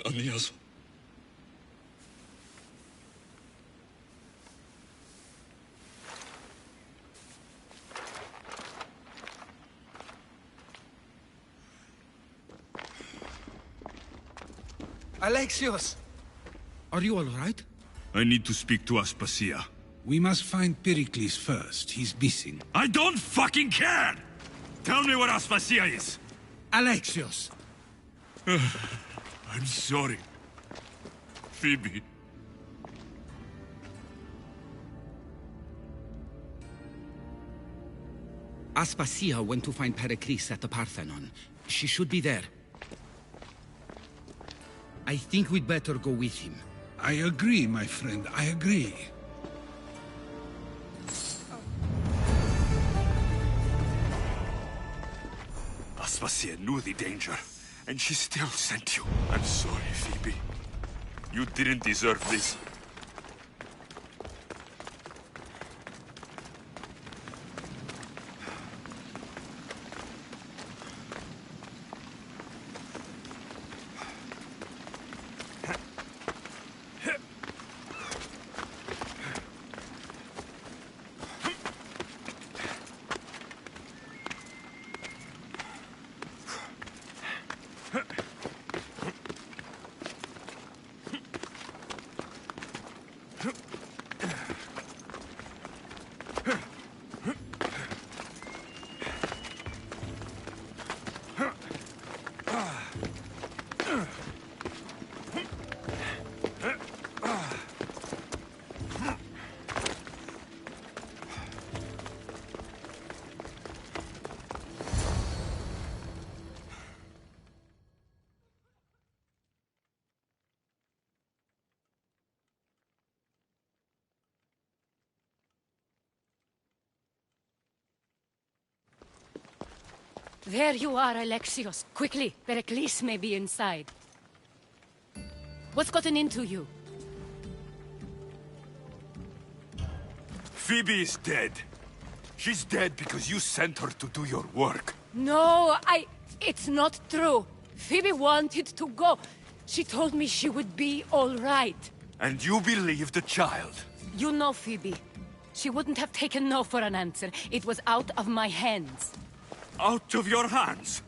Aniaso.
Alexios!
Are you all right?
I need to speak to Aspasia.
We must find Pericles first. He's missing.
I don't fucking care! Tell me where Aspasia is!
Alexios!
I'm sorry. Phoebe.
Aspasia went to find Pericles at the Parthenon. She should be there. I think we'd better go with him.
I agree, my friend. I agree.
Aspasia knew the danger, and she still sent you. I'm sorry, Phoebe. You didn't deserve this.
There you are, Alexios. Quickly, Pericles may be inside. What's gotten into you?
Phoebe is dead. She's dead because you sent her to do your work.
No, it's not true. Phoebe wanted to go. She told me she would be all right.
And you believe the child?
You know Phoebe. She wouldn't have taken no for an answer. It was out of my hands.
Out of your hands?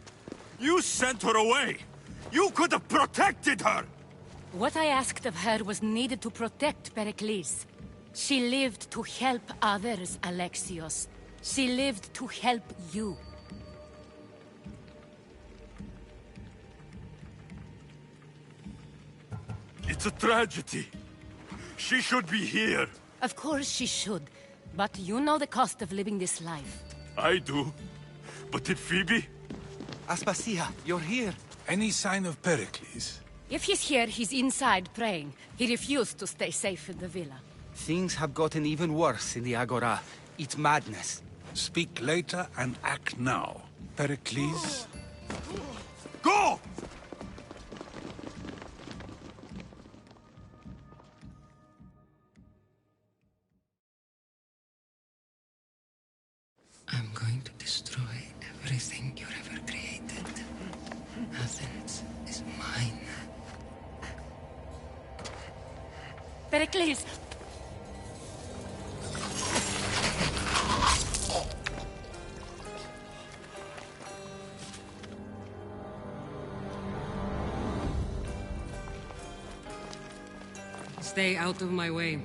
You sent her away! You could have protected her!
What I asked of her was needed to protect Pericles. She lived to help others, Alexios. She lived to help you.
It's a tragedy. She should be here.
Of course she should. But you know the cost of living this life.
I do. But did Phoebe?
Aspasia, you're here.
Any sign of Pericles?
If he's here, he's inside praying. He refused to stay safe in the villa.
Things have gotten even worse in the Agora. It's madness.
Speak later and act now. Pericles?
Go!
I'm going to destroy everything you've ever created. Athens is mine.
Pericles! Stay out of my way.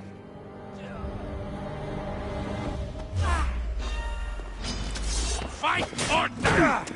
Fight or die!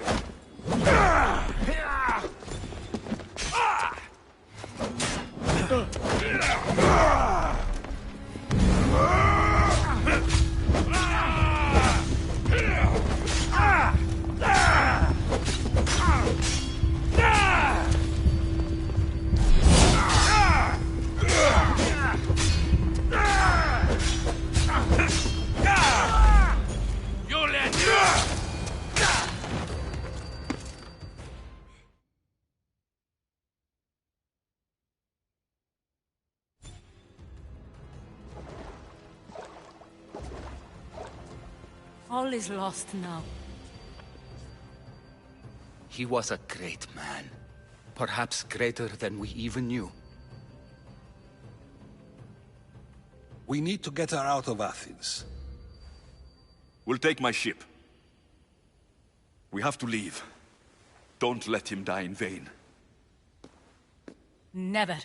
All is lost now.
He was a great man. Perhaps greater than we even knew.
We need to get her out of Athens.
We'll take my ship. We have to leave. Don't let him die in vain.
Never.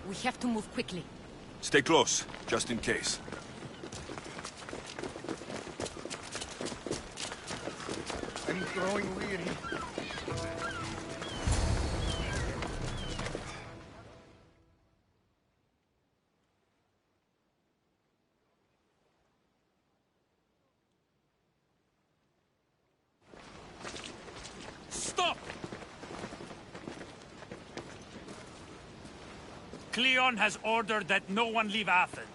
We have to move quickly.
Stay close, just in case.
I'm growing weary.
Stop! Cleon has ordered that no one leave Athens.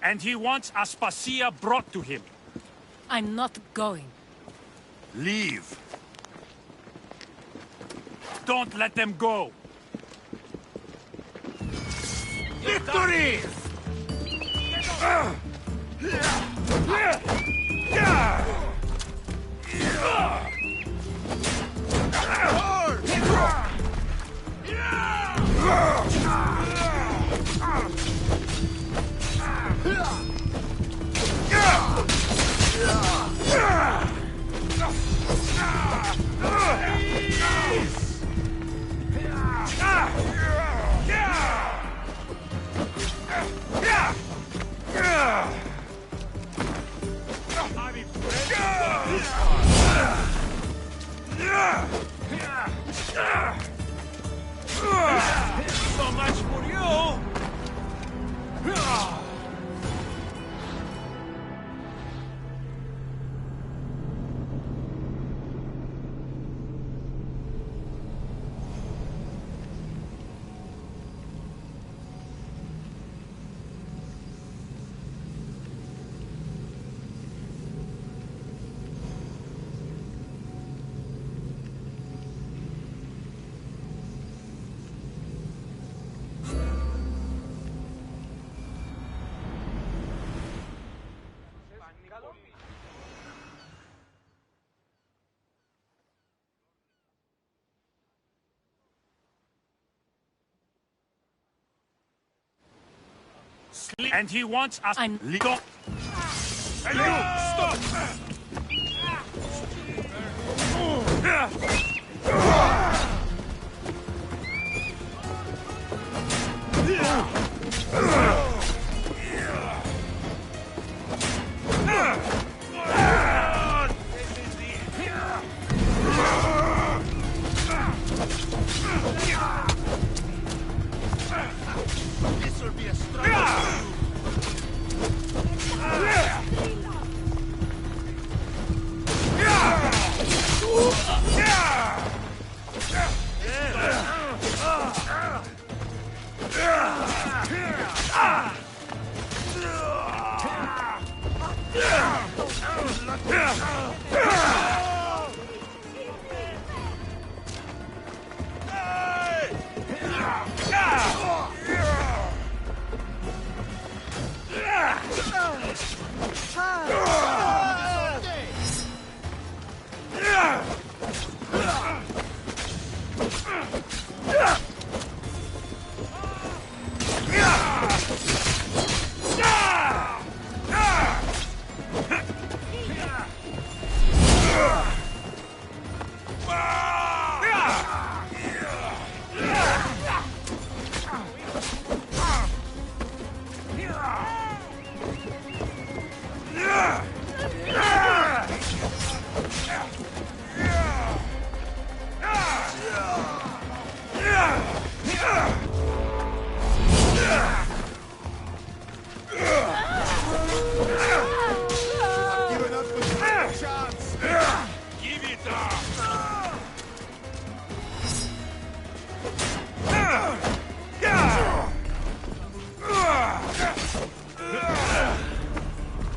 And he wants Aspasia brought to him.
I'm not going.
Leave!
Don't let them go!
Victory!
So much for you! And he wants us...
I'm...
Go. Hey, you! Stop!
This will be a struggle.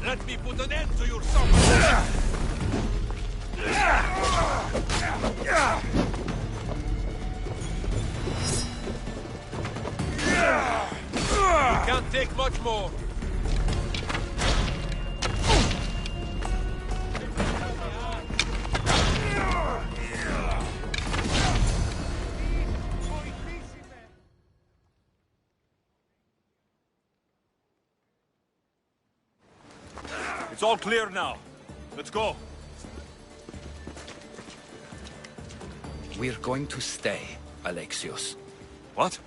Let me put an end to your suffering! We can't take much more.
It's all clear now. Let's go.
We're going to stay, Alexios.
What?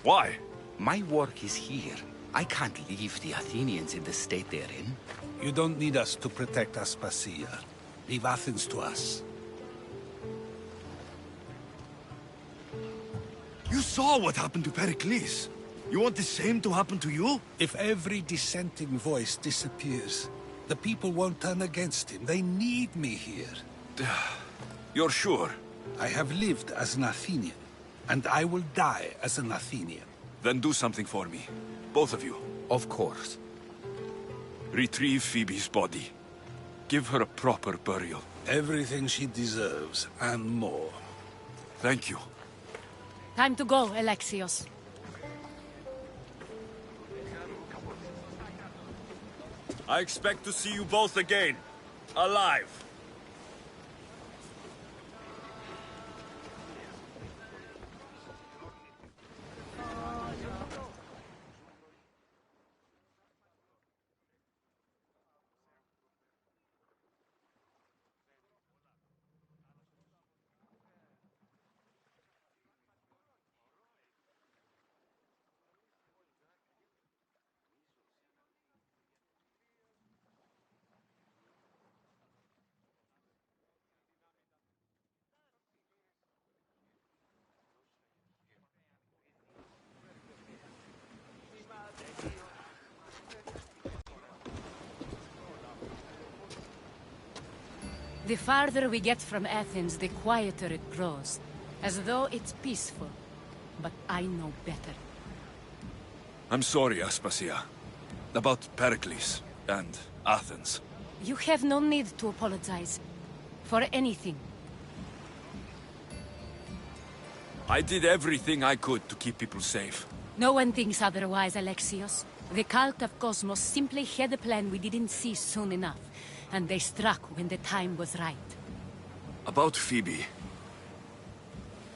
Why?
My work is here. I can't leave the Athenians in the state they're in.
You don't need us to protect Aspasia. Leave Athens to us.
You saw what happened to Pericles. You want the same to happen to you?
If every dissenting voice disappears, the people won't turn against him. They need me here.
You're sure?
I have lived as an Athenian, and I will die as an Athenian.
Then do something for me. Both of you.
Of course.
Retrieve Phoebe's body. Give her a proper burial.
Everything she deserves, and more.
Thank you.
Time to go, Alexios.
I expect to see you both again. Alive.
The farther we get from Athens, the quieter it grows. As though it's peaceful. But I know better.
I'm sorry, Aspasia. About Pericles and Athens.
You have no need to apologize. For anything.
I did everything I could to keep people safe.
No one thinks otherwise, Alexios. The cult of Cosmos simply had a plan we didn't see soon enough. And they struck when the time was right.
About Phoebe.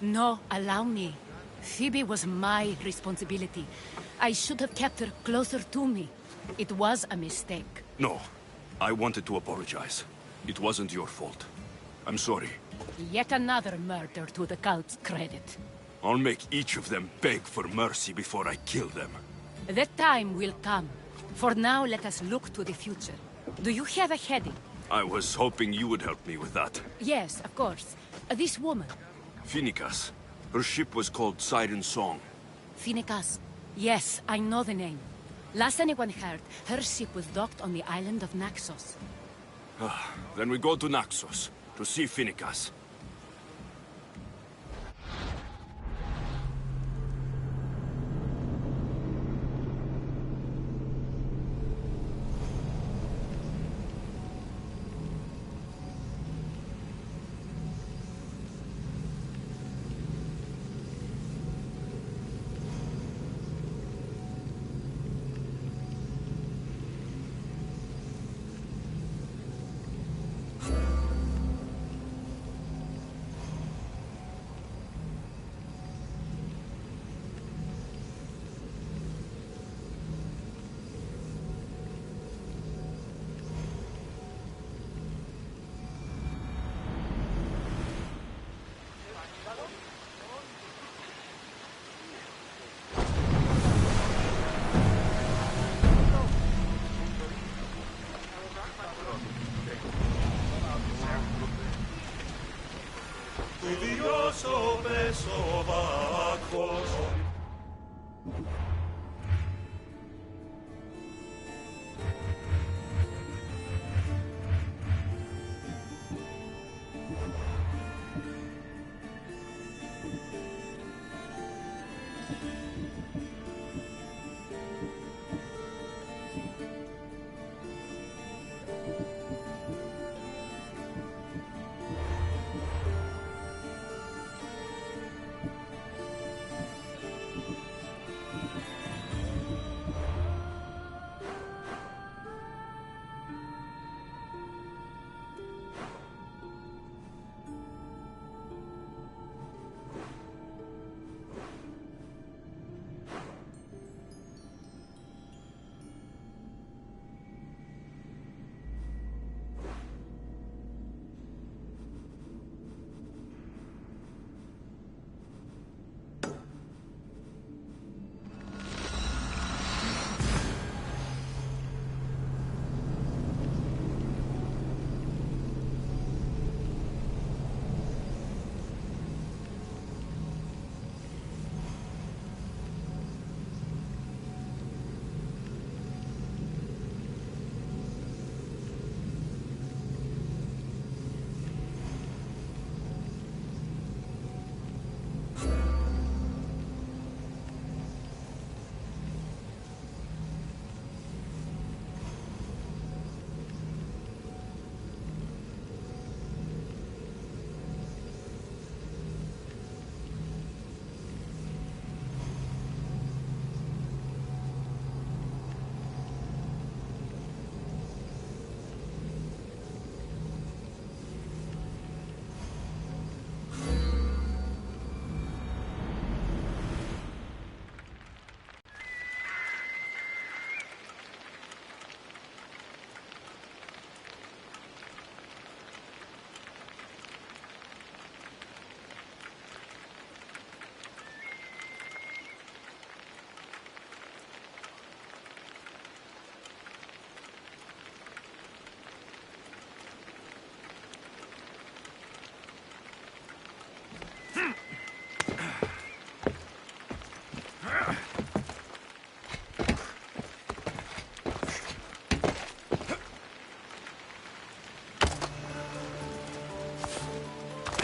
No, allow me. Phoebe was my responsibility. I should have kept her closer to me. It was a mistake.
No. I wanted to apologize. It wasn't your fault. I'm sorry.
Yet another murder to the cult's credit.
I'll make each of them beg for mercy before I kill them.
That time will come. For now, let us look to the future. Do you have a heading?
I was hoping you would help me with that.
Yes, of course. This woman.
Finicas. Her ship was called Siren Song.
Finicas. Yes, I know the name. Last anyone heard, her ship was docked on the island of Naxos.
Then we go to Naxos, to see Finicas.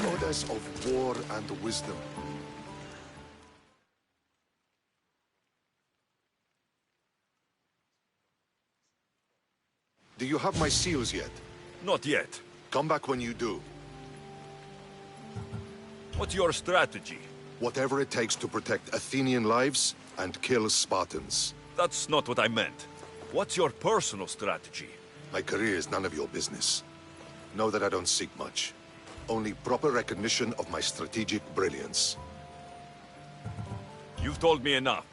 Goddess of war and wisdom. Do you have my seals yet?
Not yet.
Come back when you do.
What's your strategy?
Whatever it takes to protect Athenian lives and kill Spartans.
That's not what I meant. What's your personal strategy?
My career is none of your business. Know that I don't seek much. Only proper recognition of my strategic brilliance.
You've told me enough.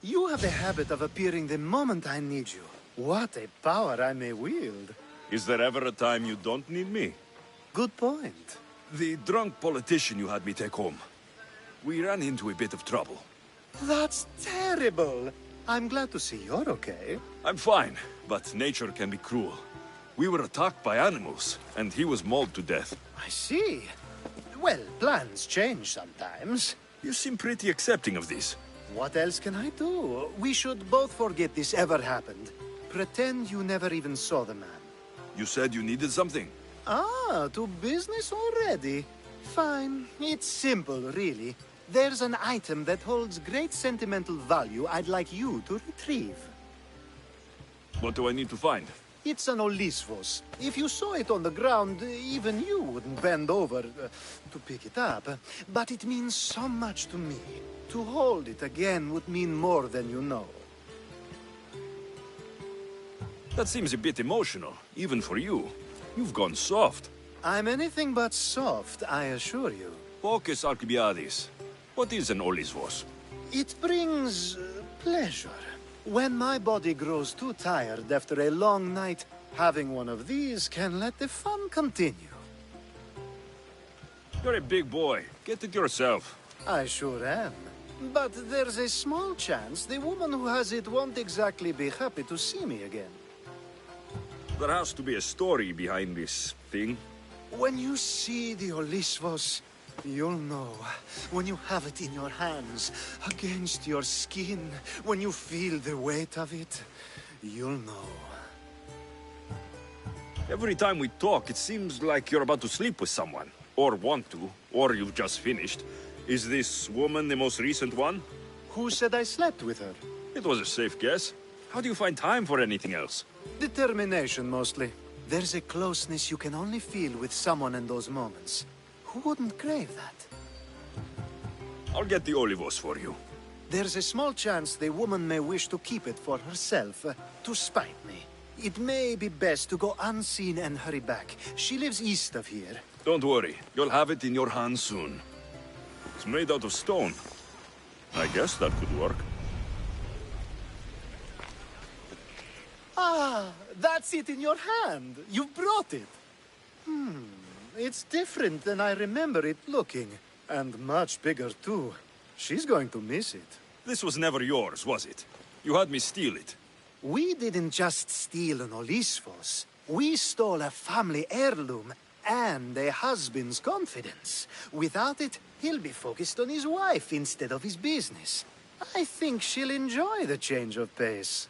You have a habit of appearing the moment I need you. What a power I may wield.
Is there ever a time you don't need me?
Good point.
The drunk politician you had me take home. We ran into a bit of trouble.
That's terrible. I'm glad to see you're okay.
I'm fine, but nature can be cruel. We were attacked by animals, and he was mauled to death.
I see. Well, plans change sometimes.
You seem pretty accepting of this.
What else can I do? We should both forget this ever happened. Pretend you never even saw the man.
You said you needed something.
Ah, to business already? Fine. It's simple, really. There's an item that holds great sentimental value I'd like you to retrieve.
What do I need to find?
It's an Olisvos. If you saw it on the ground, even you wouldn't bend over to pick it up. But it means so much to me. To hold it again would mean more than you know.
That seems a bit emotional, even for you. You've gone soft.
I'm anything but soft, I assure you.
Focus, Alcibiades. What is an Olisvos?
It brings pleasure. When my body grows too tired after a long night, having one of these can let the fun continue.
You're a big boy. Get it yourself.
I sure am. But there's a small chance the woman who has it won't exactly be happy to see me again.
There has to be a story behind this thing.
When you see the Olisvos, you'll know. When you have it in your hands, against your skin, when you feel the weight of it, you'll know.
Every time we talk, it seems like you're about to sleep with someone. Or want to, or you've just finished. Is this woman the most recent one?
Who said I slept with her?
It was a safe guess. How do you find time for anything else?
Determination, mostly. There's a closeness you can only feel with someone in those moments. Who wouldn't crave that?
I'll get the Olivos for you.
There's a small chance the woman may wish to keep it for herself, to spite me. It may be best to go unseen and hurry back. She lives east of here.
Don't worry. You'll have it in your hands soon. It's made out of stone. I guess that could work.
Ah, that's it in your hand. You brought it. It's different than I remember it looking. And much bigger, too. She's going to miss it.
This was never yours, was it? You had me steal it.
We didn't just steal an Olisvos. We stole a family heirloom and a husband's confidence. Without it, he'll be focused on his wife instead of his business. I think she'll enjoy the change of pace.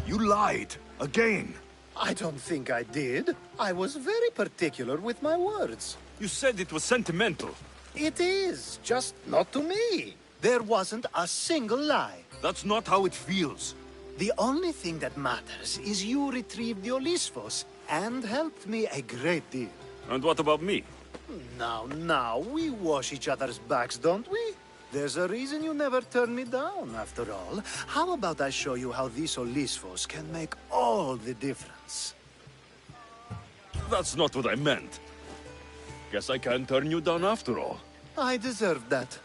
You lied. Again.
I don't think I did. I was very particular with my words.
You said it was sentimental.
It is, just not to me. There wasn't a single lie.
That's not how it feels.
The only thing that matters is you retrieved the Olisvos and helped me a great deal.
And what about me?
Now, we wash each other's backs, don't we? There's a reason you never turned me down, after all. How about I show you how these Olisvos can make all the difference?
That's not what I meant. Guess I can't turn you down after all.
I deserved that.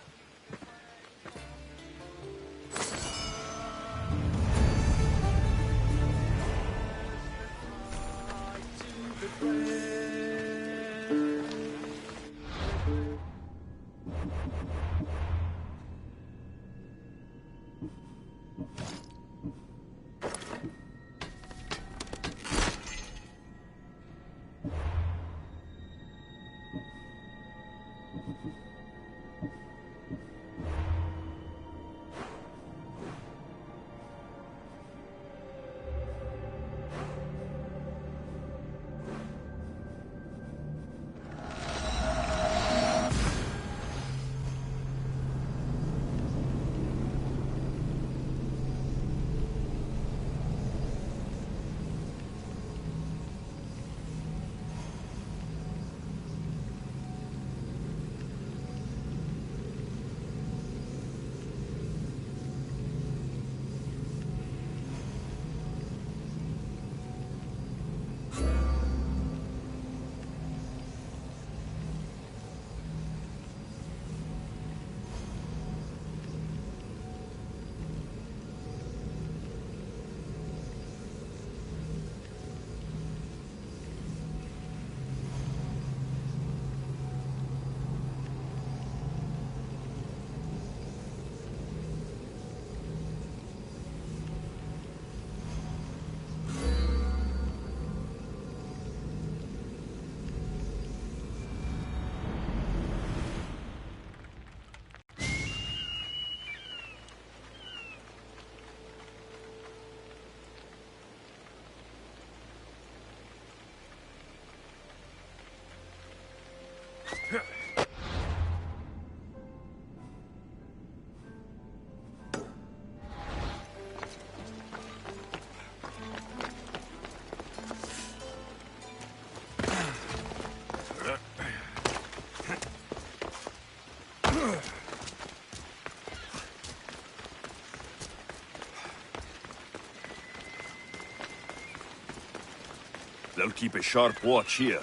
They'll keep a sharp watch here.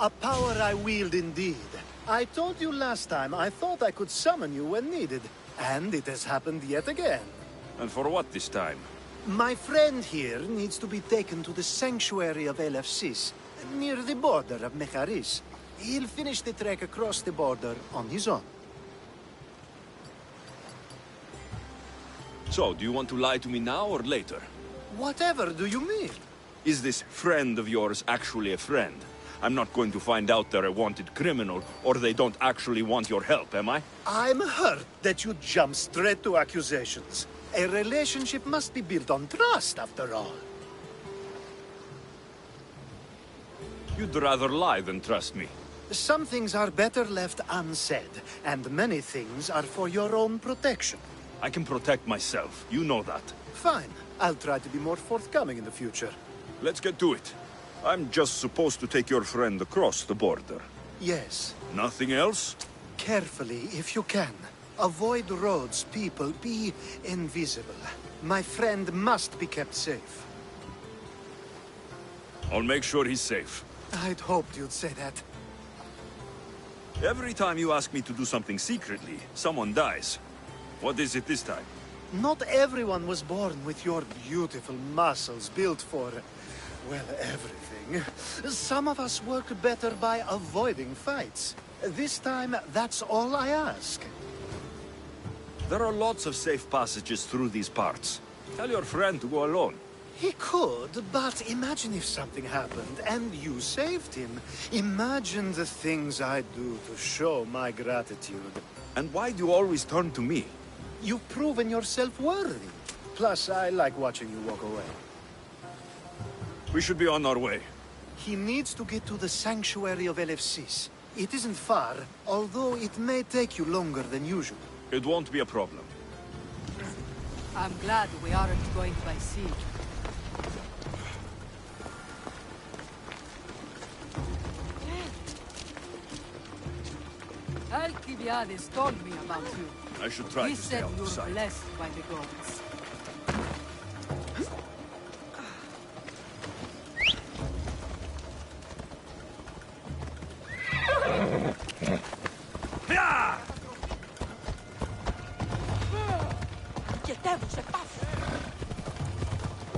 A power I wield indeed. I told you last time I thought I could summon you when needed. And it has happened yet again.
And for what this time?
My friend here needs to be taken to the sanctuary of Elefsis, near the border of Mecharis. He'll finish the trek across the border on his own.
So, do you want to lie to me now or later?
Whatever do you mean?
Is this friend of yours actually a friend? I'm not going to find out they're a wanted criminal, or they don't actually want your help, am I?
I'm hurt that you jump straight to accusations. A relationship must be built on trust, after all.
You'd rather lie than trust me.
Some things are better left unsaid, and many things are for your own protection.
I can protect myself, you know that.
Fine. I'll try to be more forthcoming in the future.
Let's get to it. I'm just supposed to take your friend across the border.
Yes.
Nothing else?
Carefully, if you can. Avoid roads, people, be invisible. My friend must be kept safe.
I'll make sure he's safe.
I'd hoped you'd say that.
Every time you ask me to do something secretly, someone dies. What is it this time?
Not everyone was born with your beautiful muscles built for, well, everything. Some of us work better by avoiding fights. This time, that's all I ask.
There are lots of safe passages through these parts. Tell your friend to go alone.
He could, but imagine if something happened and you saved him. Imagine the things I'd do to show my gratitude.
And why do you always turn to me?
You've proven yourself worthy. Plus, I like watching you walk away.
We should be on our way.
He needs to get to the sanctuary of Elefsis. It isn't far, although it may take you longer than usual.
It won't be a problem.
I'm glad we aren't going by sea. Alcibiades told me about you.
I should try
He
to stay
said
out of
you're
sight.
blessed by the gods.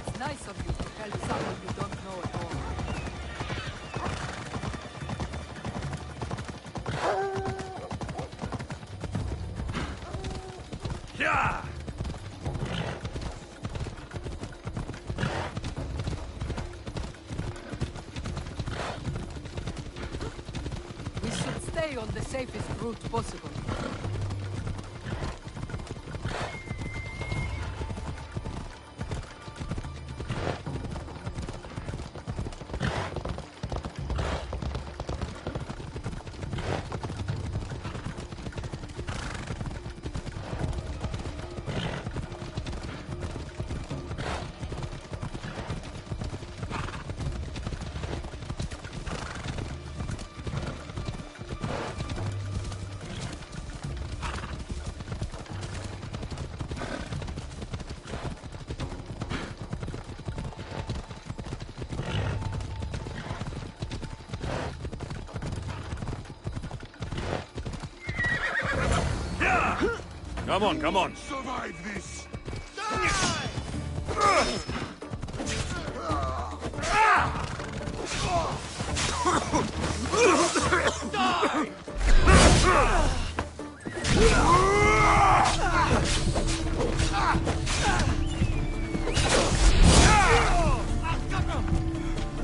It's nice of you to help someone you don't know at all.
Yeah!
We should stay on the safest route possible.
Come on, come on.
Survive this!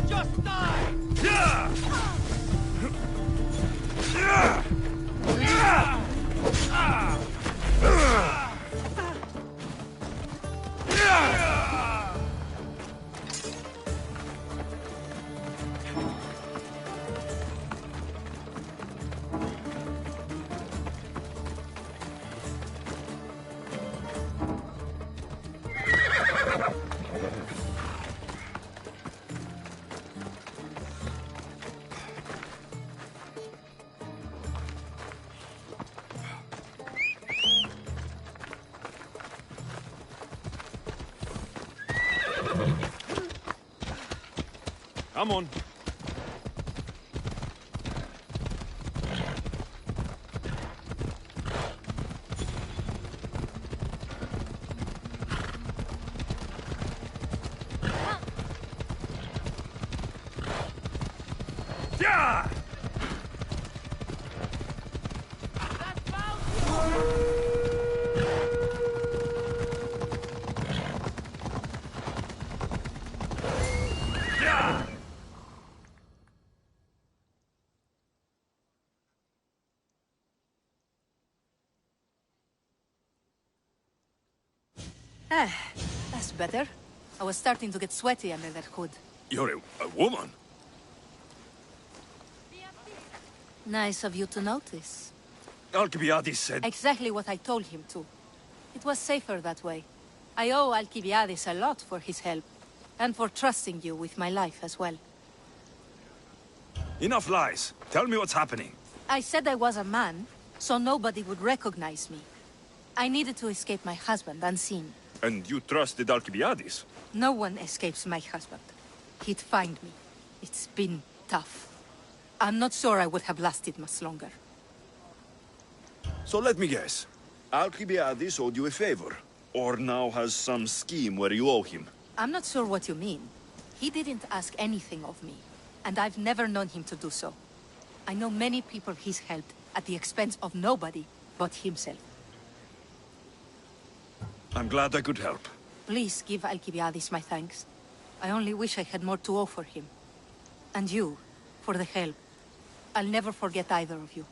Just die!
Come on.
Yeah!
That's better. I was starting to get sweaty under that hood.
You're a woman?
Nice of you to notice.
Alcibiades said...
Exactly what I told him to. It was safer that way. I owe Alcibiades a lot for his help, and for trusting you with my life as well.
Enough lies. Tell me what's happening.
I said I was a man, so nobody would recognize me. I needed to escape my husband unseen.
And you trusted Alcibiades?
No one escapes my husband. He'd find me. It's been tough. I'm not sure I would have lasted much longer.
So let me guess. Alcibiades owed you a favor, or now has some scheme where you owe him.
I'm not sure what you mean. He didn't ask anything of me, and I've never known him to do so. I know many people he's helped at the expense of nobody but himself.
I'm glad I could help.
Please give Alcibiades my thanks. I only wish I had more to offer him. And you, for the help. I'll never forget either of you.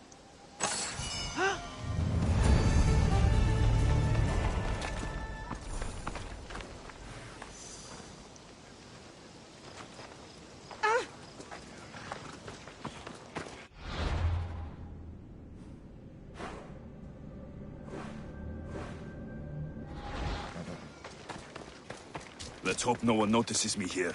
Let's hope no one notices me here.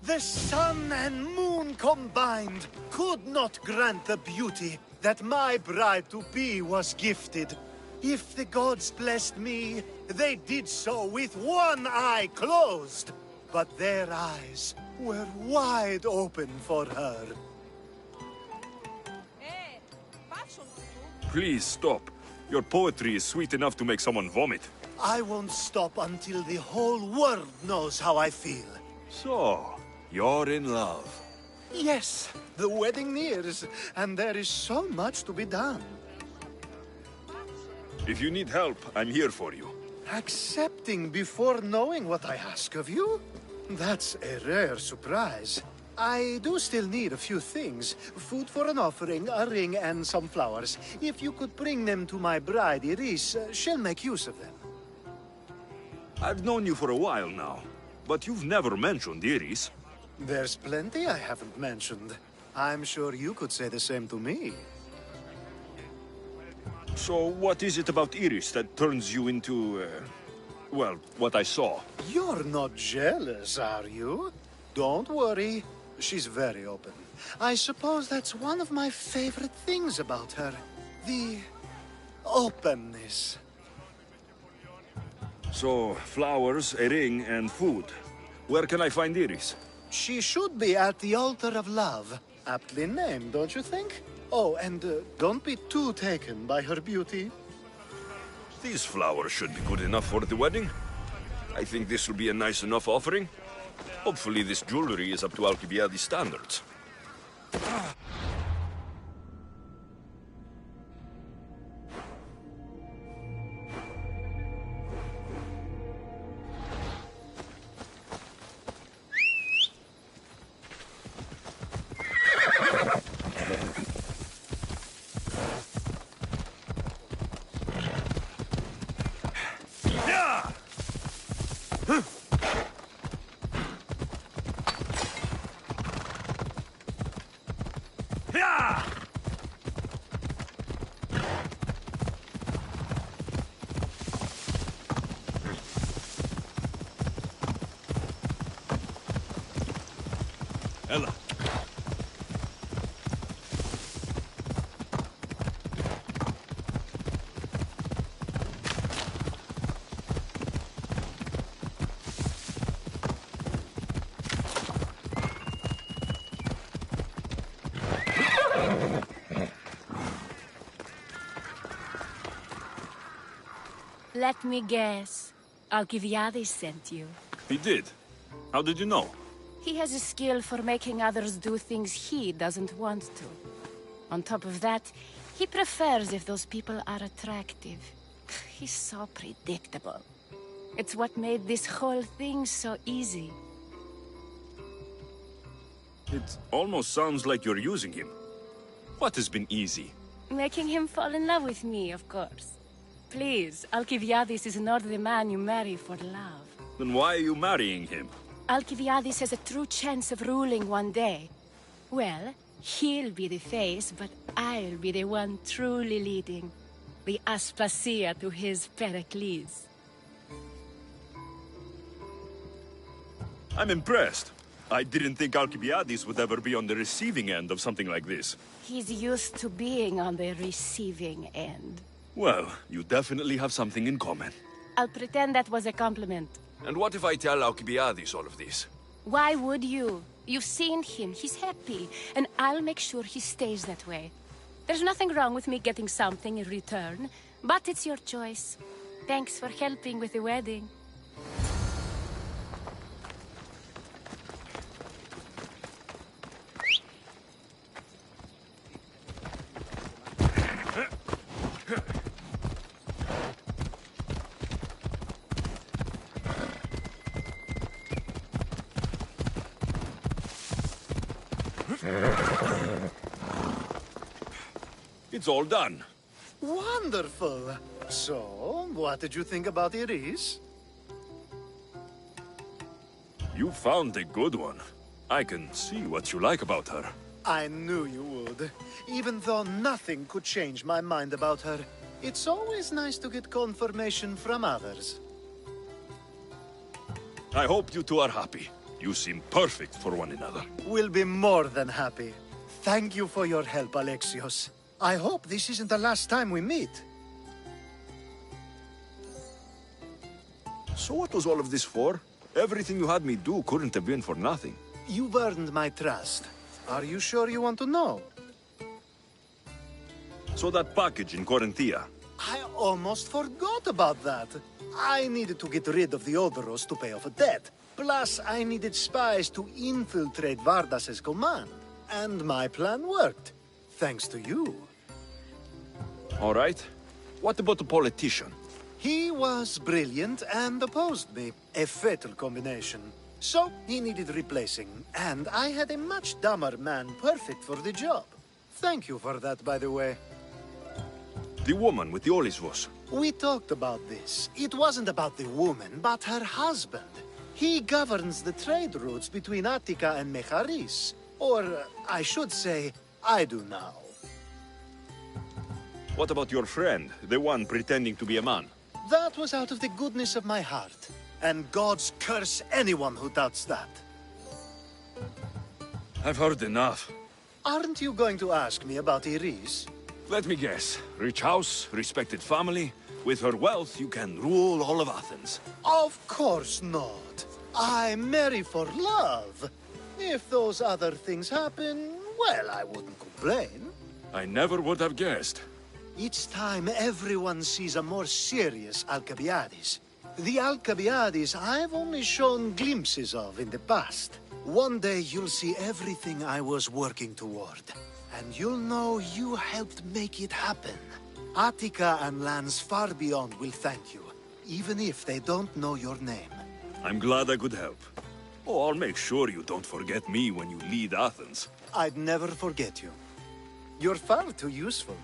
The sun and moon combined could not grant the beauty that my bride-to-be was gifted. If the gods blessed me, they did so with one eye closed. But their eyes were wide open for her.
Please stop. Your poetry is sweet enough to make someone vomit.
I won't stop until the whole world knows how I feel.
So, you're in love.
Yes, the wedding nears, and there is so much to be done.
If you need help, I'm here for you.
Accepting before knowing what I ask of you? That's a rare surprise. I do still need a few things. Food for an offering, a ring, and some flowers. If you could bring them to my bride, Iris, she'll make use of them.
I've known you for a while now, but you've never mentioned Iris.
There's plenty I haven't mentioned. I'm sure you could say the same to me.
So what is it about Iris that turns you into, well, what I saw?
You're not jealous, are you? Don't worry. She's very open. I suppose that's one of my favorite things about her. The openness.
So, flowers, a ring, and food. Where can I find Iris?
She should be at the altar of love. Aptly named, don't you think? Oh, and don't be too taken by her beauty.
These flowers should be good enough for the wedding. I think this will be a nice enough offering. Hopefully this jewelry is up to Alcibiades' standards. Ella.
Let me guess. Alcibiades sent you.
He did. How did you know?
He has a skill for making others do things he doesn't want to. On top of that, he prefers if those people are attractive. He's so predictable. It's what made this whole thing so easy.
It almost sounds like you're using him. What has been easy?
Making him fall in love with me, of course. Please, Alcibiades is not the man you marry for love.
Then why are you marrying him?
Alcibiades has a true chance of ruling one day. Well, he'll be the face, but I'll be the one truly leading. The Aspasia to his Pericles.
I'm impressed. I didn't think Alcibiades would ever be on the receiving end of something like this.
He's used to being on the receiving end.
Well, you definitely have something in common.
I'll pretend that was a compliment.
And what if I tell Alcibiades all of this?
Why would you? You've seen him, he's happy, and I'll make sure he stays that way. There's nothing wrong with me getting something in return, but it's your choice. Thanks for helping with the wedding.
It's all done.
Wonderful. So, what did you think about Iris?
You found a good one. I can see what you like about her.
I knew you would. Even though nothing could change my mind about her, it's always nice to get confirmation from others.
I hope you two are happy. You seem perfect for one another.
We'll be more than happy. Thank you for your help, Alexios. I hope this isn't the last time we meet.
So what was all of this for? Everything you had me do couldn't have been for nothing.
You've earned my trust. Are you sure you want to know?
So that package in Korinthia.
I almost forgot about that. I needed to get rid of the Odoros to pay off a debt. Plus, I needed spies to infiltrate Vardas's command. And my plan worked. Thanks to you.
All right. What about the politician?
He was brilliant and opposed me. A fatal combination. So, he needed replacing. And I had a much dumber man perfect for the job. Thank you for that, by the way.
The woman with the Olisvos.
We talked about this. It wasn't about the woman, but her husband. He governs the trade routes between Attika and Mecharis. Or, I should say, I do now.
What about your friend, the one pretending to be a man?
That was out of the goodness of my heart. And gods curse anyone who doubts that.
I've heard enough.
Aren't you going to ask me about Iris?
Let me guess. Rich house, respected family. With her wealth, you can rule all of Athens.
Of course not. I marry for love. If those other things happen, well, I wouldn't complain.
I never would have guessed.
Each time everyone sees a more serious Alcibiades. The Alcibiades I've only shown glimpses of in the past. One day you'll see everything I was working toward. And you'll know you helped make it happen. Attica and lands far beyond will thank you, even if they don't know your name.
I'm glad I could help. Oh, I'll make sure you don't forget me when you lead Athens.
I'd never forget you. You're far too useful.